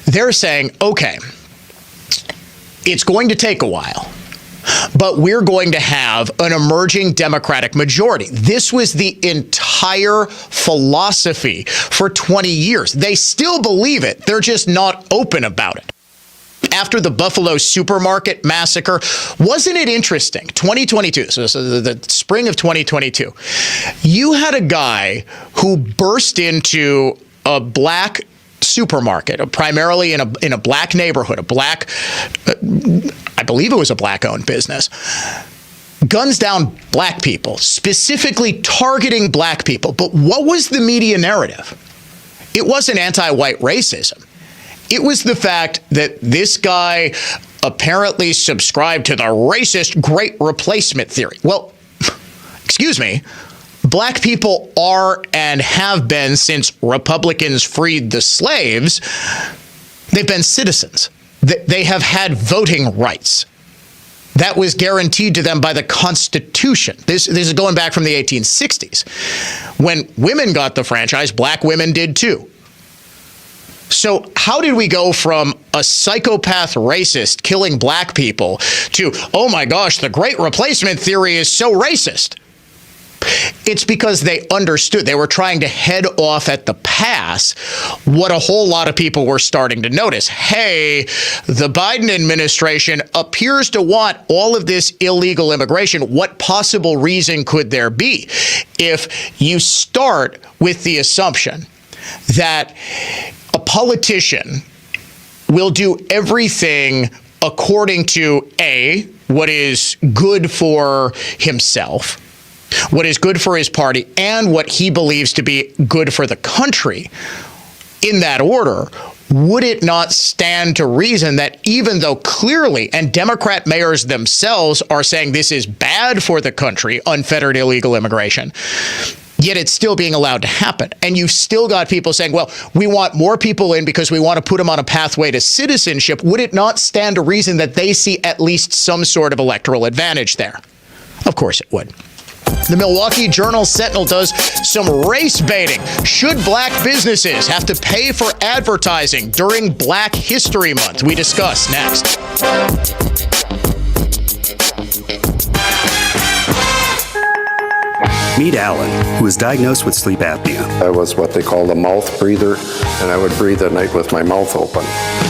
They're saying, okay, it's going to take a while, but we're going to have an emerging Democratic majority. This was the entire philosophy for 20 years. They still believe it. They're just not open about it. After the Buffalo supermarket massacre, wasn't it interesting? 2022, so the spring of 2022, you had a guy who burst into a black supermarket, primarily in a black neighborhood, I believe it was a black-owned business, guns down black people, specifically targeting black people. But what was the media narrative? It wasn't anti-white racism. It was the fact that this guy apparently subscribed to the racist Great Replacement theory. Well, excuse me, black people are and have been since Republicans freed the slaves. They've been citizens. They have had voting rights. That was guaranteed to them by the Constitution. This is going back from the 1860s. When women got the franchise, black women did too. So how did we go from a psychopath racist killing black people to, oh my gosh, the Great Replacement theory is so racist? It's because they understood. They were trying to head off at the pass what a whole lot of people were starting to notice. Hey, the Biden administration appears to want all of this illegal immigration. What possible reason could there be? If you start with the assumption that a politician will do everything according to A, what is good for himself, what is good for his party, and what he believes to be good for the country, in that order, would it not stand to reason that even though clearly, and Democrat mayors themselves are saying this is bad for the country, unfettered illegal immigration, yet it's still being allowed to happen. And you've still got people saying, well, we want more people in because we want to put them on a pathway to citizenship. Would it not stand to reason that they see at least some sort of electoral advantage there? Of course it would. The Milwaukee Journal-Sentinel does some race baiting. Should black businesses have to pay for advertising during Black History Month? We discuss next. Meet Alan, who was diagnosed with sleep apnea. I was what they call a mouth breather, and I would breathe at night with my mouth open.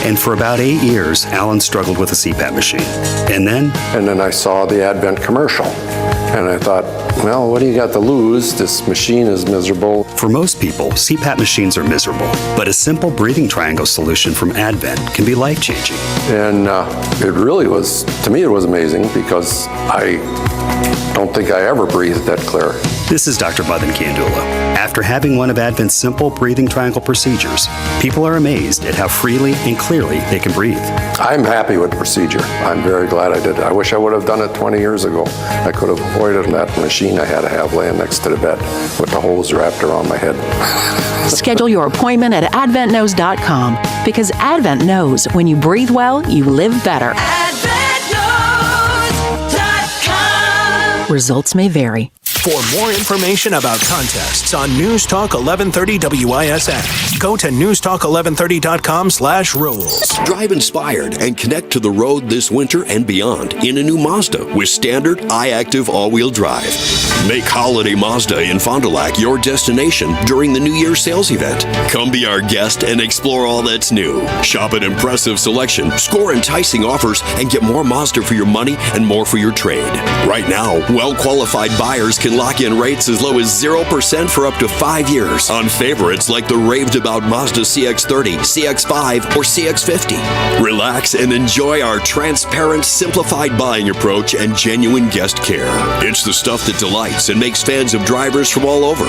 And for about 8 years, Alan struggled with a CPAP machine. And then I saw the Advent commercial. And I thought, well, what do you got to lose? This machine is miserable. For most people, CPAP machines are miserable. But a simple breathing triangle solution from Advent can be life-changing. And it really was, to me, it was amazing because I don't think I ever breathed that clear. This is Dr. Buthan Kandula. After having one of Advent's simple breathing triangle procedures, people are amazed at how freely and clearly they can breathe. I'm happy with the procedure. I'm very glad I did it. I wish I would have done it 20 years ago. I could have avoided that machine I had to have laying next to the bed with the hose wrapped around my head. Schedule your appointment at AdventKnows.com because Advent knows when you breathe well, you live better. AdventKnows.com. Results may vary. For more information about contests on News Talk 1130 WISN, go to newstalk1130.com/rules. Drive inspired and connect to the road this winter and beyond in a new Mazda with standard iActive all-wheel drive. Make Holiday Mazda in Fond du Lac your destination during the New Year sales event. Come be our guest and explore all that's new. Shop an impressive selection, score enticing offers, and get more Mazda for your money and more for your trade. Right now, well-qualified buyers can lock in rates as low as 0% for up to 5 years on favorites like the raved about about Mazda CX-30, CX-5, or CX-50. Relax and enjoy our transparent, simplified buying approach and genuine guest care. It's the stuff that delights and makes fans of drivers from all over.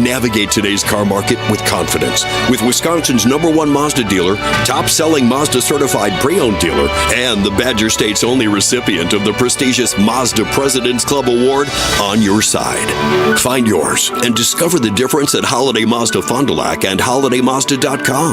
Navigate today's car market with confidence with Wisconsin's #1 Mazda dealer, top-selling Mazda certified pre-owned dealer, and the Badger State's only recipient of the prestigious Mazda President's Club Award on your side. Find yours and discover the difference at Holiday Mazda Fond du Lac and holidaymazda.com.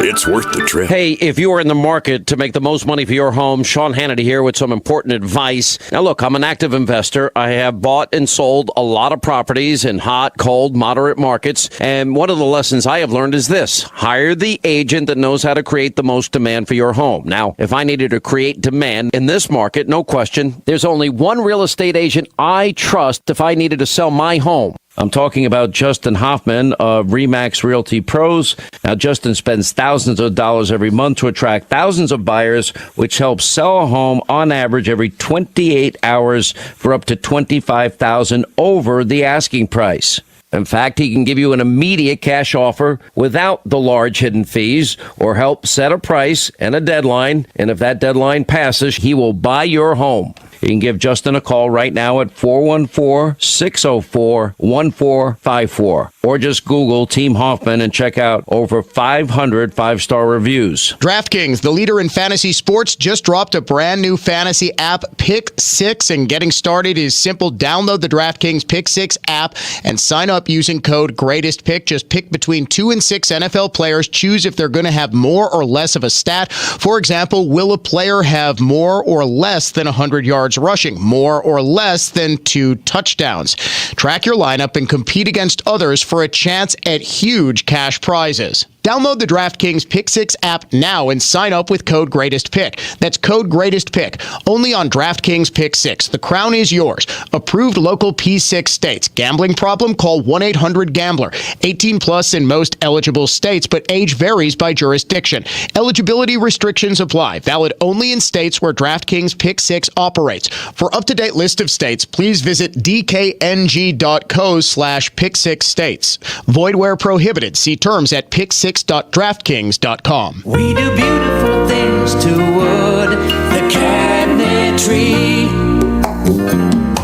It's worth the trip. Hey, if you are in the market to make the most money for your home, Sean Hannity here with some important advice. Now, look, I'm an active investor. I have bought and sold a lot of properties in hot, cold, moderate markets. And one of the lessons I have learned is this: hire the agent that knows how to create the most demand for your home. Now, if I needed to create demand in this market, no question, there's only one real estate agent I trust if I needed to sell my home. I'm talking about Justin Hoffman of RE/MAX Realty Pros. Now, Justin spends thousands of dollars every month to attract thousands of buyers, which helps sell a home on average every 28 hours for up to $25,000 over the asking price. In fact, he can give you an immediate cash offer without the large hidden fees, or help set a price and a deadline. And if that deadline passes, he will buy your home. You can give Justin a call right now at 414-604-1454. Or just Google Team Hoffman and check out over 500 five-star reviews. DraftKings, the leader in fantasy sports, just dropped a brand new fantasy app, Pick 6, and getting started is simple. Download the DraftKings Pick 6 app and sign up using code GREATESTPICK. Just pick between 2 and 6 NFL players. Choose if they're going to have more or less of a stat. For example, will a player have more or less than 100 yards rushing, more or less than 2 touchdowns? Track your lineup and compete against others for a chance at huge cash prizes. Download the DraftKings Pick 6 app now and sign up with code GREATESTPICK. That's code GREATESTPICK. Only on DraftKings Pick 6. The crown is yours. Approved local P6 states. Gambling problem? Call 1-800-GAMBLER. 18 plus in most eligible states, but age varies by jurisdiction. Eligibility restrictions apply. Valid only in states where DraftKings Pick 6 operates. For up-to-date list of states, please visit dkng.co/pick6states. Void where prohibited. See terms at pick6.draftkings.com. We do beautiful things to wood, the cabinetry.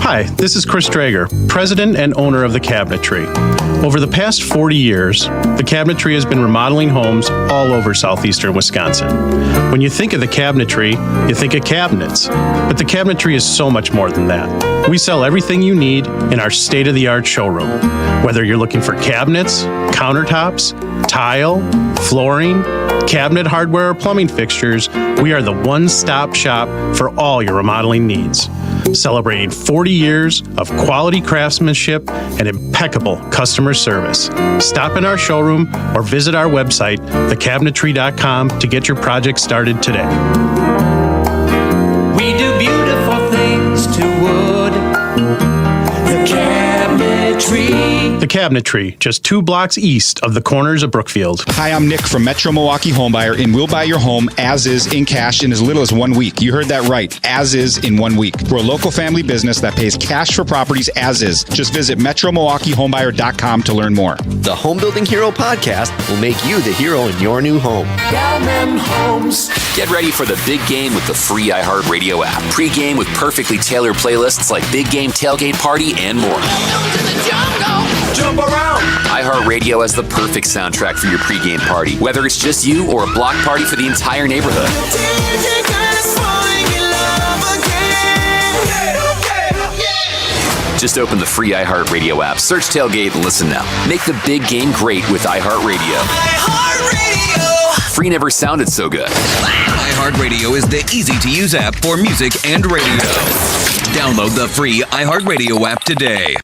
Hi, this is Chris Drager, president and owner of The Cabinetry. Over the past 40 years, The Cabinetry has been remodeling homes all over southeastern Wisconsin. When you think of The Cabinetry, you think of cabinets, but The Cabinetry is so much more than that. We sell everything you need in our state-of-the-art showroom. Whether you're looking for cabinets, countertops, tile, flooring, cabinet hardware, or plumbing fixtures, we are the one-stop shop for all your remodeling needs. Celebrating 40 years of quality craftsmanship and impeccable customer service. Stop in our showroom or visit our website, thecabinetry.com, to get your project started today. We do beautiful things to wood, the cabinetry. The Cabinetry, just 2 blocks east of the corners of Brookfield. Hi, I'm Nick from Metro Milwaukee Homebuyer, and we'll buy your home as is in cash in as little as 1 week. You heard that right, as is in 1 week. We're a local family business that pays cash for properties as is. Just visit MetroMilwaukeeHomebuyer.com to learn more. The Home Building Hero podcast will make you the hero in your new home. Down them homes. Get ready for the big game with the free iHeartRadio app. Pre-game with perfectly tailored playlists like Big Game Tailgate Party and more. Jump around. iHeartRadio has the perfect soundtrack for your pregame party, whether it's just you or a block party for the entire neighborhood. Just open the free iHeartRadio app, search Tailgate, and listen now. Make the big game great with iHeartRadio. Free never sounded so good. iHeartRadio is the easy-to-use app for music and radio. Download the free iHeartRadio app today.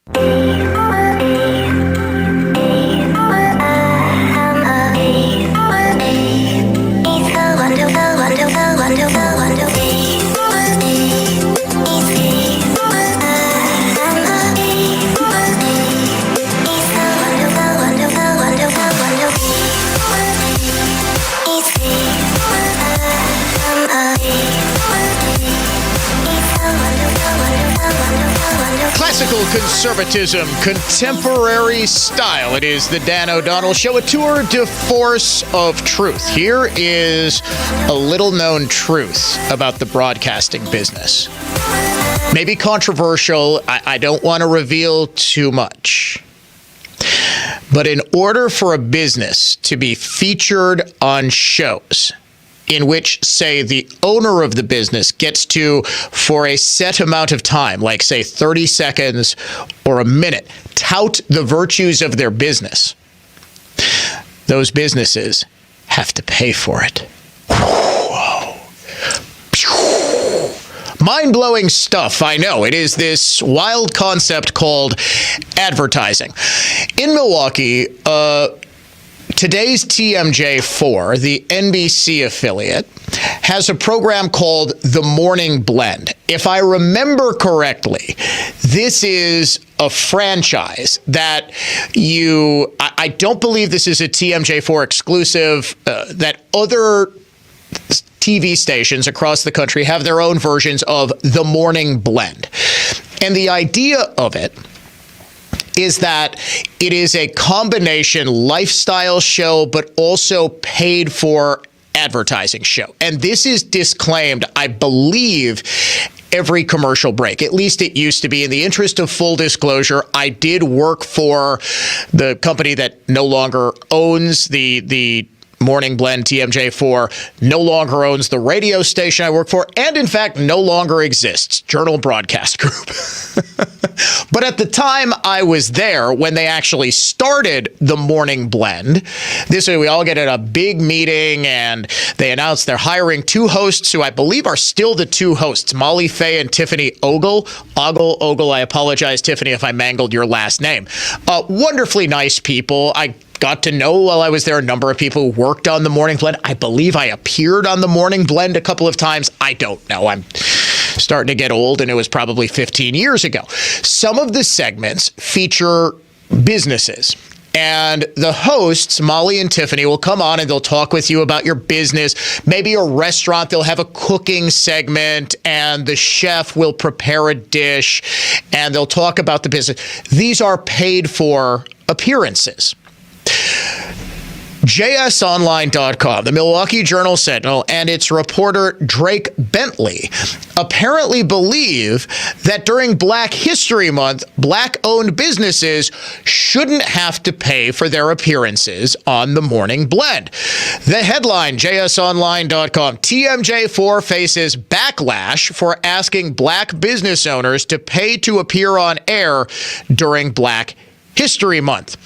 Classical conservatism, contemporary style. It is the Dan O'Donnell Show, a tour de force of truth. Here is a little-known truth about the broadcasting business. Maybe controversial. I don't want to reveal too much. But in order for a business to be featured on shows in which, say, the owner of the business gets to, for a set amount of time, like, say, 30 seconds or a minute, tout the virtues of their business, those businesses have to pay for it. Mind-blowing stuff, I know. It is this wild concept called advertising. In Milwaukee, today's TMJ4, the NBC affiliate, has a program called The Morning Blend. If I remember correctly, this is a franchise that I don't believe this is a TMJ4 exclusive, that other TV stations across the country have their own versions of The Morning Blend. And the idea of it is that it is a combination lifestyle show, but also paid for advertising show. And this is disclaimed, I believe, every commercial break. At least it used to be. In the interest of full disclosure, I did work for the company that no longer owns the Morning Blend. TMJ4 no longer owns the radio station I work for, and in fact no longer exists, Journal Broadcast Group. But at the time I was there, when they actually started the Morning Blend, this way we all get at a big meeting and they announced they're hiring two hosts who I believe are still the two hosts, Molly Fay and Tiffany Ogle. Ogle, I apologize, Tiffany, if I mangled your last name. Wonderfully nice people. I got to know while I was there a number of people who worked on the Morning Blend. I believe I appeared on the Morning Blend a couple of times. I don't know. I'm starting to get old, and it was probably 15 years ago. Some of the segments feature businesses. And the hosts, Molly and Tiffany, will come on and they'll talk with you about your business. Maybe a restaurant, they'll have a cooking segment and the chef will prepare a dish and they'll talk about the business. These are paid for appearances. JSOnline.com, the Milwaukee Journal Sentinel, and its reporter Drake Bentley apparently believe that during Black History Month, Black-owned businesses shouldn't have to pay for their appearances on the Morning Blend. The headline, JSOnline.com, TMJ4 faces backlash for asking Black business owners to pay to appear on air during Black History Month.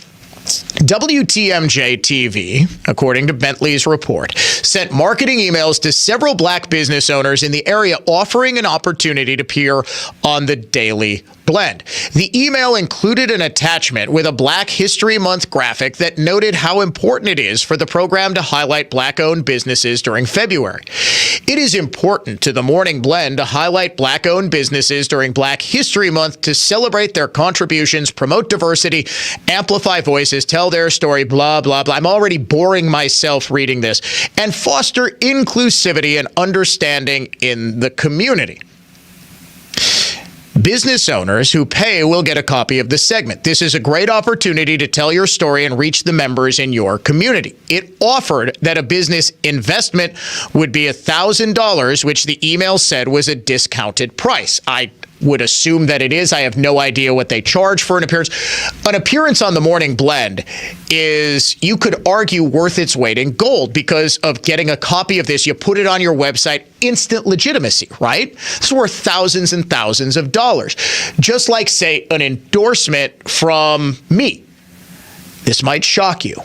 WTMJ TV, according to Bentley's report, sent marketing emails to several Black business owners in the area offering an opportunity to appear on the Daily Blend. The email included an attachment with a Black History Month graphic that noted how important it is for the program to highlight Black-owned businesses during February. It is important to the Morning Blend to highlight Black-owned businesses during Black History Month to celebrate their contributions, promote diversity, amplify voices, tell their story, blah, blah, blah. I'm already boring myself reading this, and foster inclusivity and understanding in the community. Business owners who pay will get a copy of the segment. This is a great opportunity to tell your story and reach the members in your community. It offered that a business investment would be $1,000, which the email said was a discounted price. I would assume that it is. I have no idea what they charge for an appearance. An appearance on the Morning Blend is, you could argue, worth its weight in gold because of getting a copy of this. You put it on your website, instant legitimacy, right? It's worth thousands and thousands of dollars. Just like, say, an endorsement from me. This might shock you,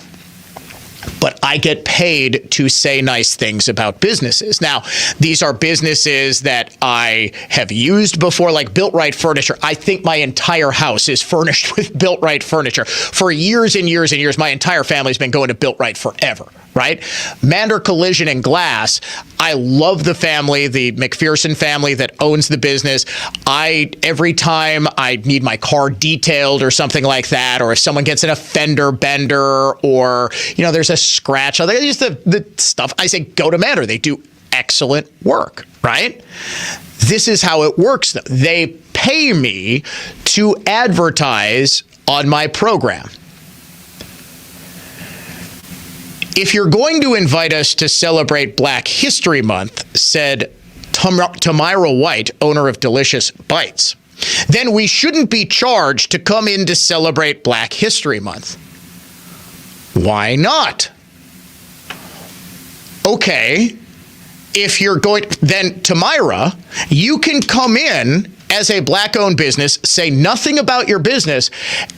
but I get paid to say nice things about businesses. Now, these are businesses that I have used before, like Built Right Furniture. I think my entire house is furnished with Built Right furniture. For years and years and years, my entire family's been going to Built Right forever, right? Mander Collision and Glass, I love the family, the McPherson family that owns the business. Every time I need my car detailed or something like that, or if someone gets in a fender bender, or, there's a scratch, just the stuff, I say, go to Mander. They do excellent work, right? This is how it works, though. They pay me to advertise on my program. If you're going to invite us to celebrate Black History Month, said Tamira White, owner of Delicious Bites, then we shouldn't be charged to come in to celebrate Black History Month. Why not? Okay, if you're going, then Tamira, you can come in as a Black-owned business, say nothing about your business,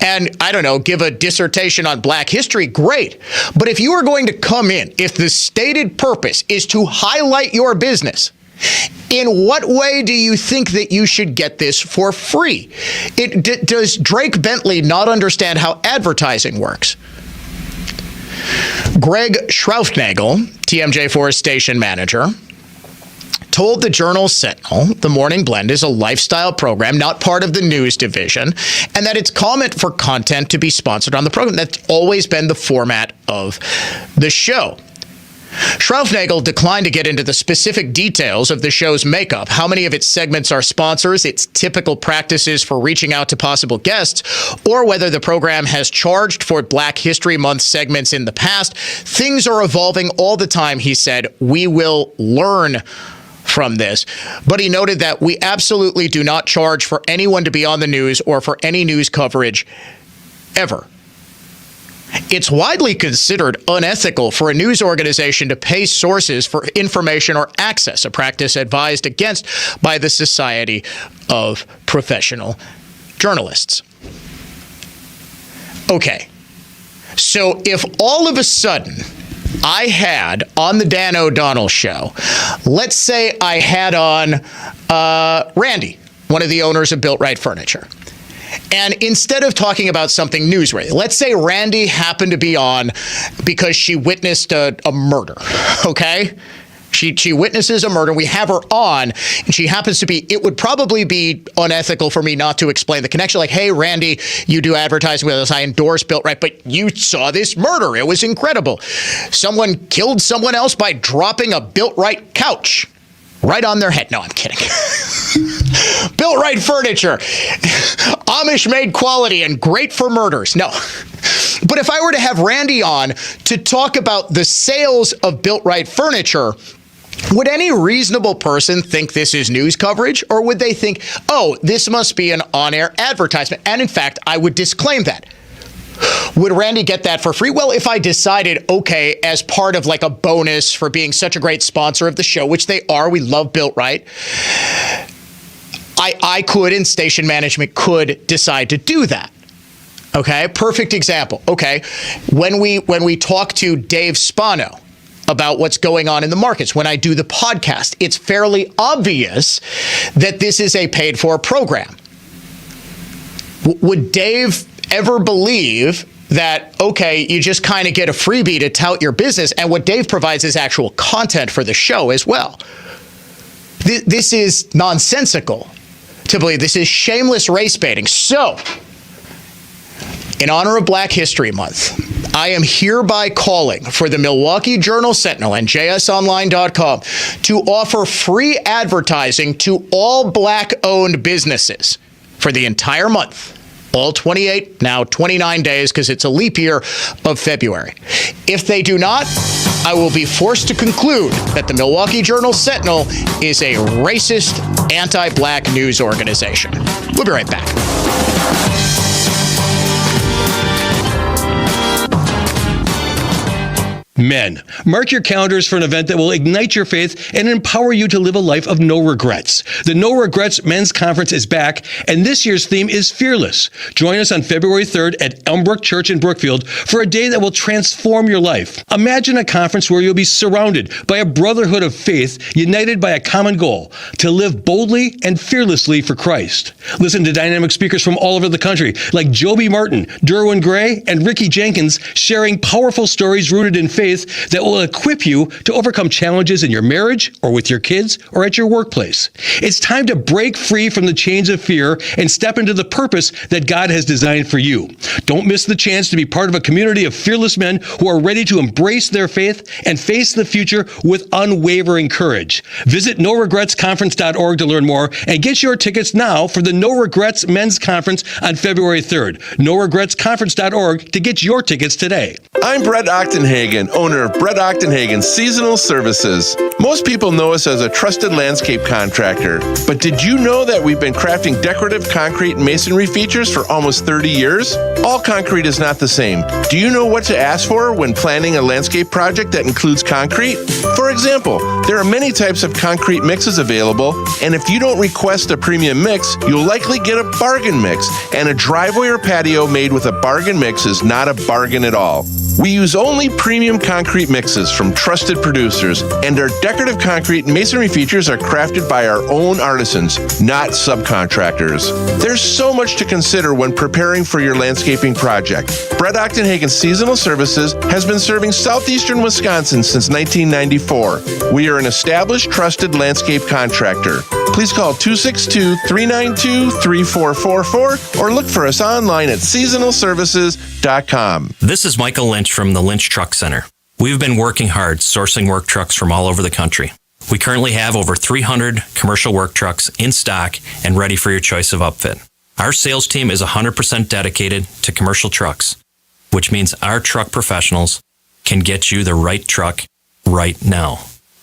and, I don't know, give a dissertation on Black history, great. But if you are going to come in, if the stated purpose is to highlight your business, in what way do you think that you should get this for free? Does Drake Bentley not understand how advertising works? Greg Schraufnagel, TMJ4's station manager, told the Journal Sentinel the Morning Blend is a lifestyle program, not part of the news division, and that it's common for content to be sponsored on the program. That's always been the format of the show. Schraufnagel declined to get into the specific details of the show's makeup, how many of its segments are sponsors, its typical practices for reaching out to possible guests, or whether the program has charged for Black History Month segments in the past. Things are evolving all the time, he said. We will learn from this. But he noted that we absolutely do not charge for anyone to be on the news or for any news coverage ever. It's widely considered unethical for a news organization to pay sources for information or access, a practice advised against by the Society of Professional Journalists. Okay, so if all of a sudden I had on the Dan O'Donnell show, let's say I had on Randy, one of the owners of Built Right Furniture, and instead of talking about something newsworthy, let's say Randy happened to be on because she witnessed a murder, okay? She witnesses a murder. We have her on, and she happens to be, it would probably be unethical for me not to explain the connection. Like, hey, Randy, you do advertising with us. I endorse Built Right, but you saw this murder. It was incredible. Someone killed someone else by dropping a Built Right couch right on their head. No, I'm kidding. Built Right Furniture, Amish-made quality and great for murders. No. But if I were to have Randy on to talk about the sales of Built Right Furniture, would any reasonable person think this is news coverage? Or would they think, oh, this must be an on-air advertisement? And in fact, I would disclaim that. Would Randy get that for free? Well, if I decided, okay, as part of like a bonus for being such a great sponsor of the show, which they are, we love Built Right, I could, and station management could decide to do that. Okay, perfect example. Okay, when we talk to Dave Spano about what's going on in the markets, when I do the podcast, it's fairly obvious that this is a paid-for program. Would Dave ever believe that, okay, you just kind of get a freebie to tout your business, and what Dave provides is actual content for the show as well? This is nonsensical to believe. This is shameless race baiting. So, in honor of Black History Month, I am hereby calling for the Milwaukee Journal Sentinel and JSOnline.com to offer free advertising to all Black-owned businesses for the entire month. All 28, now 29 days, because it's a leap year of February. If they do not, I will be forced to conclude that the Milwaukee Journal Sentinel is a racist, anti-Black news organization. We'll be right back. Men, mark your calendars for an event that will ignite your faith and empower you to live a life of no regrets. The No Regrets Men's Conference is back, and this year's theme is Fearless. Join us on February 3rd at Elmbrook Church in Brookfield for a day that will transform your life. Imagine a conference where you'll be surrounded by a brotherhood of faith, united by a common goal, to live boldly and fearlessly for Christ. Listen to dynamic speakers from all over the country, like Joby Martin, Derwin Gray, and Ricky Jenkins, sharing powerful stories rooted in faith faith that will equip you to overcome challenges in your marriage or with your kids or at your workplace. It's time to break free from the chains of fear and step into the purpose that God has designed for you. Don't miss the chance to be part of a community of fearless men who are ready to embrace their faith and face the future with unwavering courage. Visit NoRegretsConference.org to learn more and get your tickets now for the No Regrets Men's Conference on February 3rd. NoRegretsConference.org to get your tickets today. I'm Brett Ochtenhagen, owner of Brett Ochtenhagen Seasonal Services. Most people know us as a trusted landscape contractor, but did you know that we've been crafting decorative concrete and masonry features for almost 30 years? All concrete is not the same. Do you know what to ask for when planning a landscape project that includes concrete? For example, there are many types of concrete mixes available, and if you don't request a premium mix, you'll likely get a bargain mix, and a driveway or patio made with a bargain mix is not a bargain at all. We use only premium concrete mixes from trusted producers, and our decorative concrete and masonry features are crafted by our own artisans, not subcontractors. There's so much to consider when preparing for your landscaping project. Brett Ochtenhagen Seasonal Services has been serving southeastern Wisconsin since 1994. We are an established, trusted landscape contractor. Please call 262-392-3444 or look for us online at seasonalservices.com. This is Michael Lynch from the Lynch Truck Center. We've been working hard sourcing work trucks from all over the country. We currently have over 300 commercial work trucks in stock and ready for your choice of upfit. Our sales team is 100% dedicated to commercial trucks, which means our truck professionals can get you the right truck right now.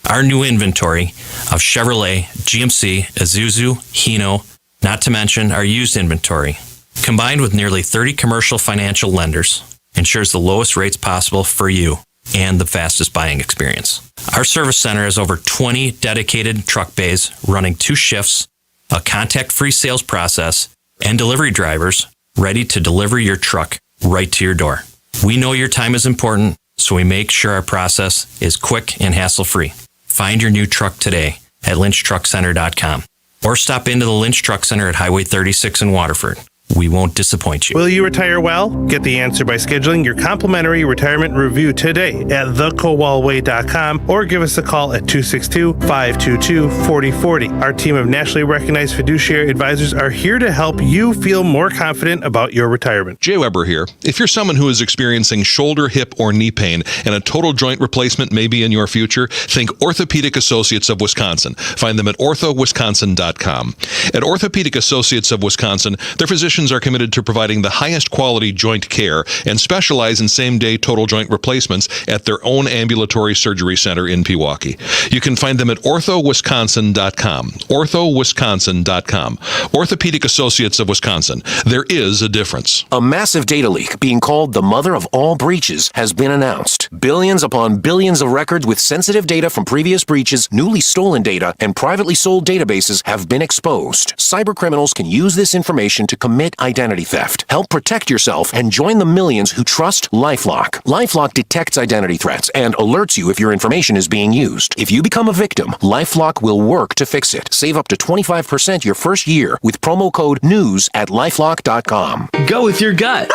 Our new inventory of Chevrolet, GMC, Isuzu, Hino, not to mention our used inventory, combined with nearly 30 commercial financial lenders, ensures the lowest rates possible for you and the fastest buying experience. Our service center has over 20 dedicated truck bays running 2 shifts, a contact-free sales process, and delivery drivers ready to deliver your truck right to your door. We know your time is important, so we make sure our process is quick and hassle-free. Find your new truck today at lynchtruckcenter.com or stop into the Lynch Truck Center at Highway 36 in Waterford. We won't disappoint you. Will you retire well? Get the answer by scheduling your complimentary retirement review today at thekowalway.com or give us a call at 262-522-4040. Our team of nationally recognized fiduciary advisors are here to help you feel more confident about your retirement. Jay Weber here. If you're someone who is experiencing shoulder, hip, or knee pain and a total joint replacement may be in your future, think Orthopedic Associates of Wisconsin. Find them at orthowisconsin.com. At Orthopedic Associates of Wisconsin, their physicians are committed to providing the highest quality joint care and specialize in same-day total joint replacements at their own ambulatory surgery center in Pewaukee. You can find them at orthowisconsin.com. orthowisconsin.com. Orthopedic Associates of Wisconsin. There is a difference. A massive data leak, being called the mother of all breaches, has been announced. Billions upon billions of records with sensitive data from previous breaches, newly stolen data, and privately sold databases have been exposed. Cybercriminals can use this information to commit identity theft. Help protect yourself and join the millions who trust LifeLock. LifeLock detects identity threats and alerts you if your information is being used. If you become a victim, LifeLock will work to fix it. Save up to 25% your first year with promo code NEWS at LifeLock.com. Go with your gut.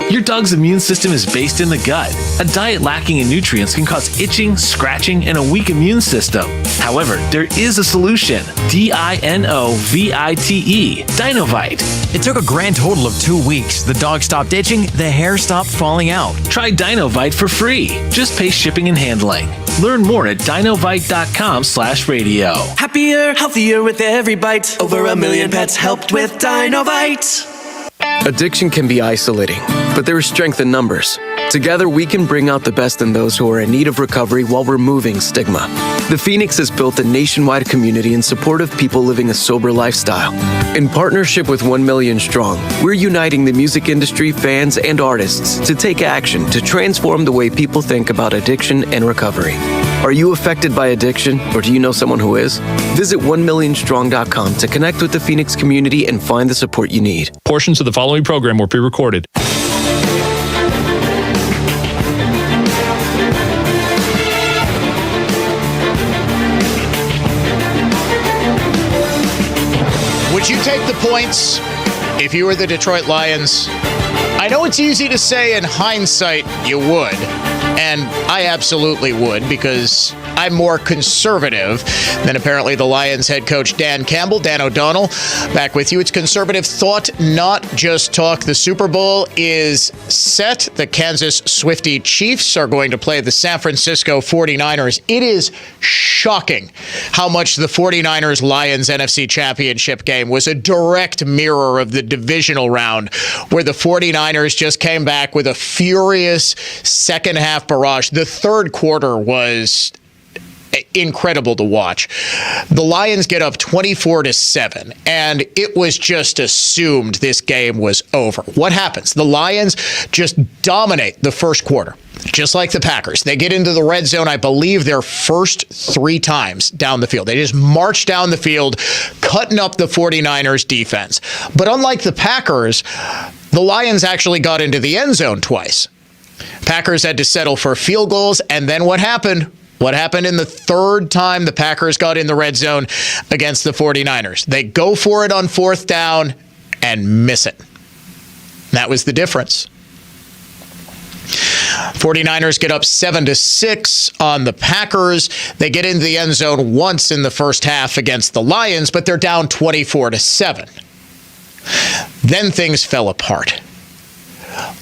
Your dog's immune system is based in the gut. A diet lacking in nutrients can cause itching, scratching, and a weak immune system. However, there is a solution. DINOVITE. Dinovite. It took a grand total of 2 weeks. The dog stopped itching, the hair stopped falling out. Try Dinovite for free. Just pay shipping and handling. Learn more at dinovite.com/radio. Happier, healthier with every bite. Over 1 million pets helped with Dinovite. Addiction can be isolating, but there is strength in numbers. Together, we can bring out the best in those who are in need of recovery while removing stigma. The Phoenix has built a nationwide community in support of people living a sober lifestyle. In partnership with 1 Million Strong, we're uniting the music industry, fans, and artists to take action to transform the way people think about addiction and recovery. Are you affected by addiction, or do you know someone who is? Visit 1millionstrong.com to connect with the Phoenix community and find the support you need. Portions of the following program were pre-recorded. Would you take the points if you were the Detroit Lions? I know it's easy to say in hindsight you would, And I absolutely would, because I'm more conservative than apparently the Lions head coach Dan Campbell. Dan O'Donnell, back with you. It's conservative thought, not just talk. The Super Bowl is set. The Kansas Swiftie Chiefs are going to play the San Francisco 49ers. It is shocking how much the 49ers-Lions NFC Championship game was a direct mirror of the divisional round, where the 49ers just came back with a furious second-half barrage. The third quarter was incredible to watch. The Lions get up 24-7, and it was just assumed this game was over. What happens? The Lions just dominate the first quarter, just like the Packers. They get into the red zone, I believe, their first 3 times down the field. They just march down the field, cutting up the 49ers defense. But unlike the Packers, the Lions actually got into the end zone twice. Packers had to settle for field goals, and then what happened? What happened in the third time the Packers got in the red zone against the 49ers? They go for it on 4th down and miss it. That was the difference. 49ers get up 7-6 on the Packers. They get into the end zone once in the first half against the Lions, but they're down 24-7. Then things fell apart.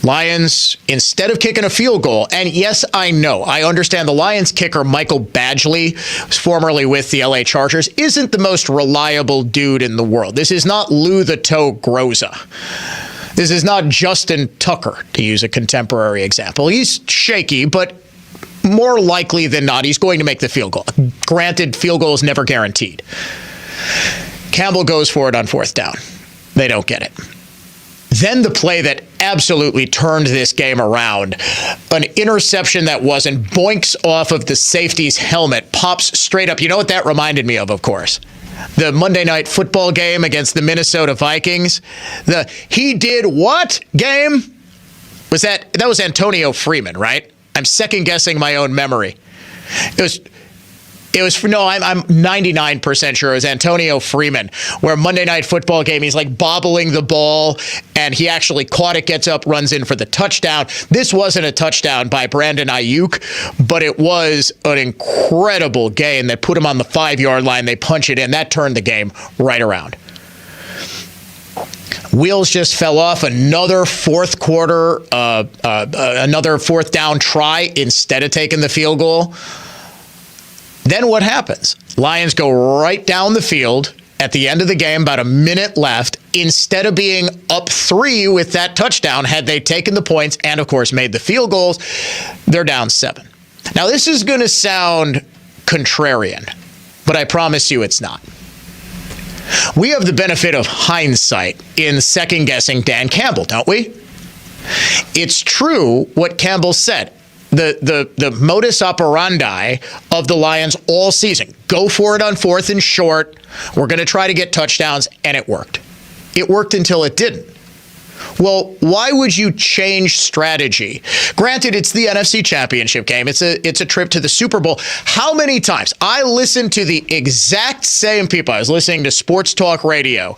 Lions, instead of kicking a field goal, and yes, I know, I understand the Lions kicker, Michael Badgley, who's formerly with the LA Chargers, isn't the most reliable dude in the world. This is not Lou the Toe Groza. This is not Justin Tucker, to use a contemporary example. He's shaky, but more likely than not, he's going to make the field goal. Granted, field goal is never guaranteed. Campbell goes for it on 4th down. They don't get it. Then the play that absolutely turned this game around, an interception that wasn't, boinks off of the safety's helmet, pops straight up. You know what that reminded me of course? The Monday Night Football game against the Minnesota Vikings. The he did what game? That was Antonio Freeman, right? I'm second guessing my own memory. I'm 99% sure it was Antonio Freeman, where Monday Night Football game, he's like bobbling the ball, and he actually caught it, gets up, runs in for the touchdown. This wasn't a touchdown by Brandon Ayuk, but it was an incredible gain that put him on the 5-yard line. They punch it in. That turned the game right around. Wheels just fell off. Another fourth quarter, another 4th down try instead of taking the field goal. Then what happens? Lions go right down the field at the end of the game, about a minute left. Instead of being up 3 with that touchdown, had they taken the points and, of course, made the field goals, they're down 7. Now, this is going to sound contrarian, but I promise you it's not. We have the benefit of hindsight in second-guessing Dan Campbell, don't we? It's true what Campbell said. The modus operandi of the Lions all season. Go for it on 4th and short. We're going to try to get touchdowns, and it worked. It worked until it didn't. Well, why would you change strategy? Granted, it's the NFC Championship game. It's a trip to the Super Bowl. How many times? I listened to the exact same people. I was listening to Sports Talk Radio.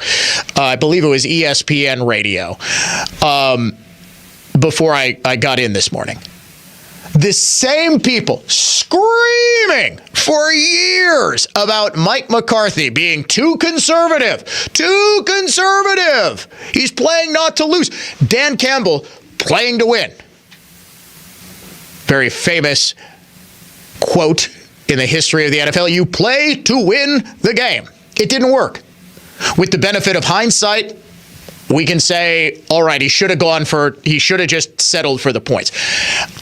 I believe it was ESPN Radio before I got in this morning. The same people screaming for years about Mike McCarthy being too conservative. He's playing not to lose. Dan Campbell playing to win. Very famous quote in the history of the NFL. You play to win the game. It didn't work. With the benefit of hindsight, we can say, all right, he should have just settled for the points.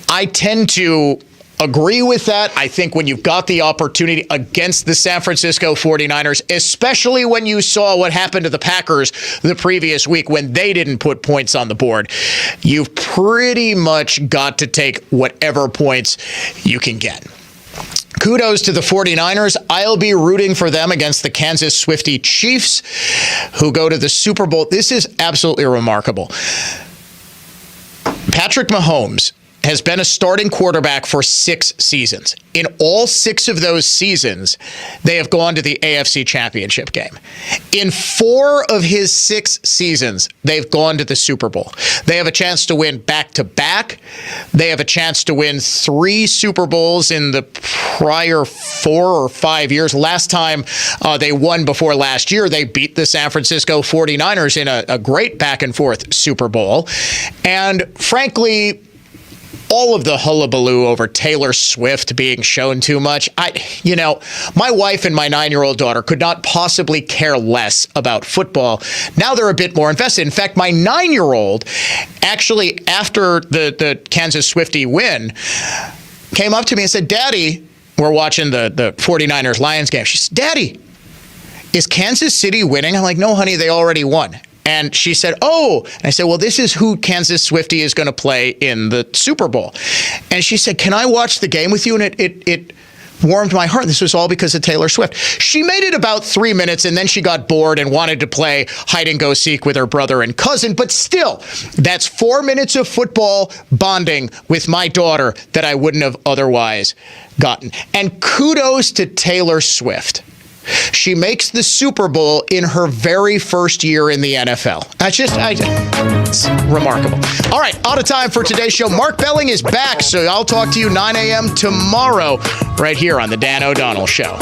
I tend to agree with that. I think when you've got the opportunity against the San Francisco 49ers, especially when you saw what happened to the Packers the previous week when they didn't put points on the board, you've pretty much got to take whatever points you can get. Kudos to the 49ers. I'll be rooting for them against the Kansas Swiftie Chiefs, who go to the Super Bowl. This is absolutely remarkable. Patrick Mahomes has been a starting quarterback for 6 seasons. In all 6 of those seasons, they have gone to the AFC Championship game. In 4 of his 6 seasons, they've gone to the Super Bowl. They have a chance to win back-to-back. They have a chance to win 3 Super Bowls in the prior 4 or 5 years. Last time they won before last year, they beat the San Francisco 49ers in a great back-and-forth Super Bowl. And frankly, all of the hullabaloo over Taylor Swift being shown too much. My wife and my 9-year-old daughter could not possibly care less about football. Now they're a bit more invested. In fact, my 9-year-old actually, after the Kansas Swiftie win, came up to me and said, "Daddy," we're watching the 49ers Lions game. She said, "Daddy, is Kansas City winning?" I'm like, "No, honey, they already won." And she said, "Oh." And I said, "Well, this is who Kansas Swiftie is going to play in the Super Bowl." And she said, "Can I watch the game with you?" And it warmed my heart. This was all because of Taylor Swift. She made it about 3 minutes, and then she got bored and wanted to play hide-and-go-seek with her brother and cousin. But still, that's 4 minutes of football bonding with my daughter that I wouldn't have otherwise gotten. And kudos to Taylor Swift. She makes the Super Bowl in her very first year in the NFL. It's remarkable. All right, out of time for today's show. Mark Belling is back, so I'll talk to you 9 a.m. tomorrow right here on The Dan O'Donnell Show.